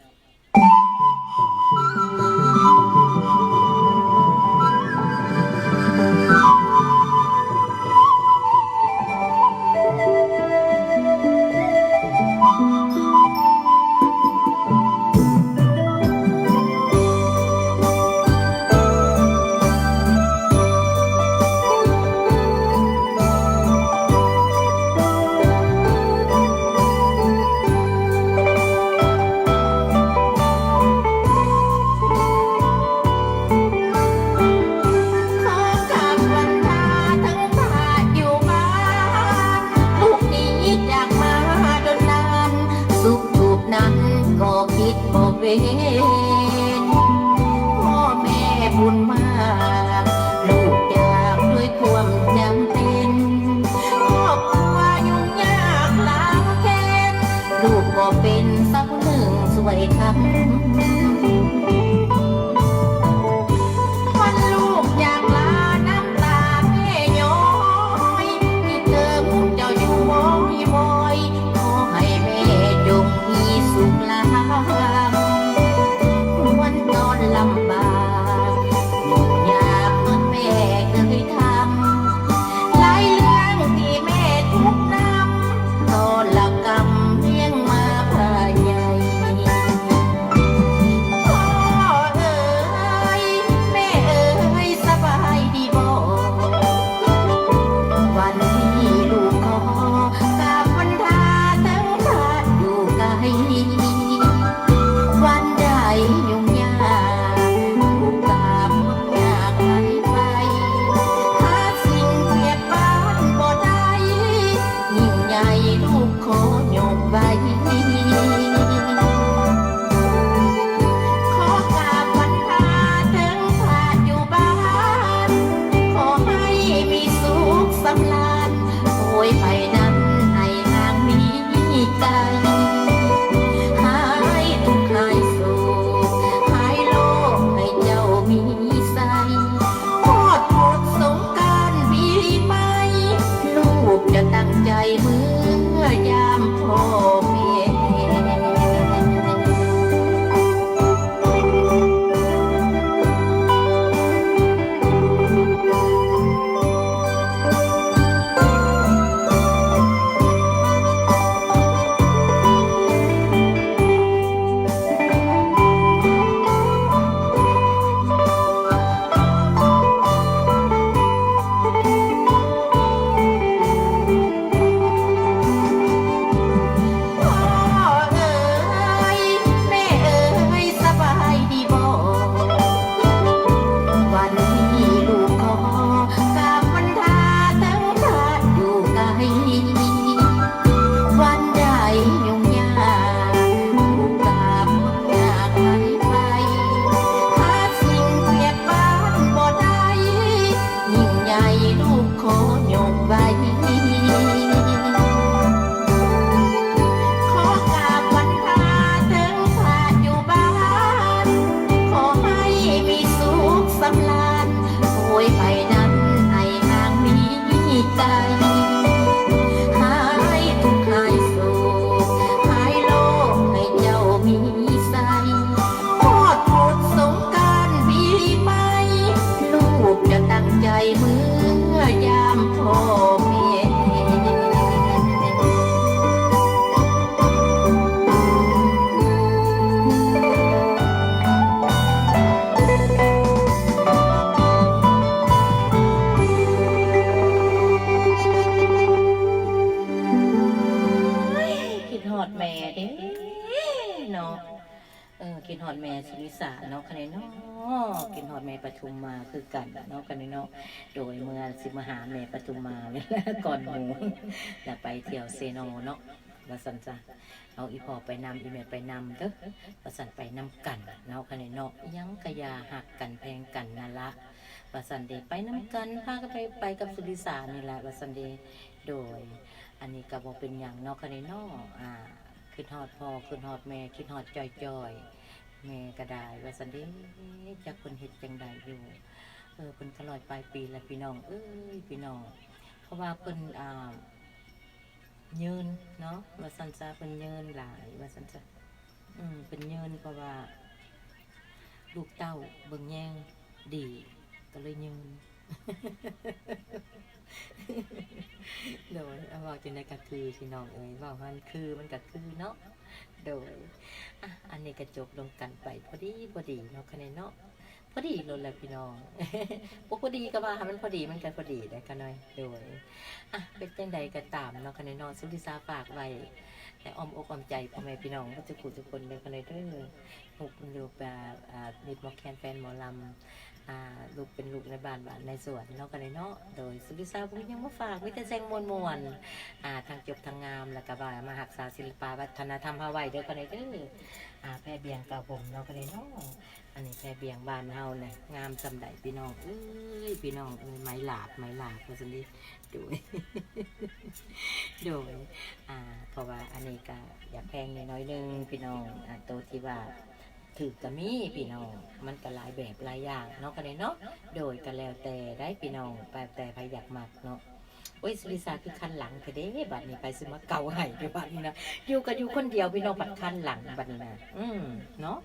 พ่อแม่บุญมากลูกจากด้วยความจำเป็นครอบครัวยุ่งยากลำเค็ญลูกก็เป็นสักหนึ่งสวยคำวันลูกอยากลาน้ำตาแม่ย้อยที่เธอมุ่งเจ้าอยู่บ่อยขอให้แม่จงมีสุขลาลำบากยุ่งยากเหมือนแม่เคยทำหลายเรื่องที่แม่ทุกนำตอนละกำเลี้ยงมาพาใหญ่พ่อเอ๋ยแม่เอ๋ยสบายดีบ่วันที่ลูกขอกราบวันทาทั้งขาดอยู่ไกลวันใดยุ่งยากไว้ขอกราบวันพาถึงพาดอยู่บ้านขอให้มีสุขสำราญโอยไปนั้นให้ห่างมีไกลหายทุกข์หายโศกหายโลกให้เจ้ามีใสทอดโทษสงกรานต์ปีใหม่ลูกจะตั้งใจมือยามพ่อแม่ กินฮอดแม่สุริสาเนาะคะแนนเนาะกินฮอดแม่ปทุมมาคือกันเนาะคะแนนเนาะโดยเมื่อสิมาหาแม่ปทุมมาเวลาก่อนหมูแล้วไปเที่ยวเซโนเนาะว่าสันจ้ะเอาอีพอไปนำอีแม่ไปนำเด้อว่าสันไปนำกันเนาะคะแนนเนาะยังกะยาหักกันแพงกันนั่นละว่าสันเดไปนำกันพากันไปกับสุริสานี่แหละว่าสันเดโดยอันนี้ก็บอกเป็นอย่างเนาะคะแนนเนาะคิดฮอดพ่อคิดฮอดแม่คิดฮอดจอยแม่ก็ได้ว่าสันเดจากคนเฮ็ดจังใดอยู่เพิ่นก็ลอยปลายปีแล้วพี่น้องพี่น้องเพราะว่าเพิ่นยืนเนาะว่าสันซะเพิ่นยืนหลายว่าสันซะเป็นยืนเพราะว่าลูกเต้าเบิ่งแย่งดีก็เลยยืน โดยเอาว่าจังได๋ก็คือพี่น้องเอ้ยว่ามันคือมันก็คือเนาะโดยอันนี้ก็จบลงกันไปพอดีเนาะคะแนนเนาะพอดีโลดแล้วพี่น้อง พอดีก็ว่ามันพอดีมันก็พอดีได้กันหน่อยโดยเป็นจังใดก็ตามเนาะคะแนนเนาะสุริสาฝากไว้แต่อ้อมอกอ้อมใจพ่อแม่พี่น้องทุกคนเลยกันเลยเด้อลูกอยู่แบบมิดมอแคนแฟนหมอลำลูกเป็นลูกในบ้านในสวนเนาะกันเลยเนาะโดยสุริสาพุ่งยังมาฝากมิตรแซงมวลทางจบทางงามแล้วก็ว่ามาหักษาศิลปวัฒนธรรมฮาวายเด้อกันเลยเด้อแพร่เบียงกาผมเนาะกันเลยเนาะอันนี้แพร่เบียงบ้านเฮาเนี่ยงามจำได้พี่น้องพี่น้องไม้หลาบว่าสันดีโดย โดยเพราะว่าอันนี้ก็อยากแพงน้อยนึงพี่น้องตัวที่ว่าถือกระมีพี่น้องมันก็หลายแบบหลายอย่างเนาะกันเลยเนาะโดยก็แล้วแต่ได้พี่น้องแต่ใครอยากมักเนาะโอ้ยสุริสาคือคันหลังคือเด้บัดนี้ไปซื้อมาเก่าให้ด้วยบัดนี้นะอยู่คนเดียวพี่น้องบัดคันหลังบัดนี้นะเนาะ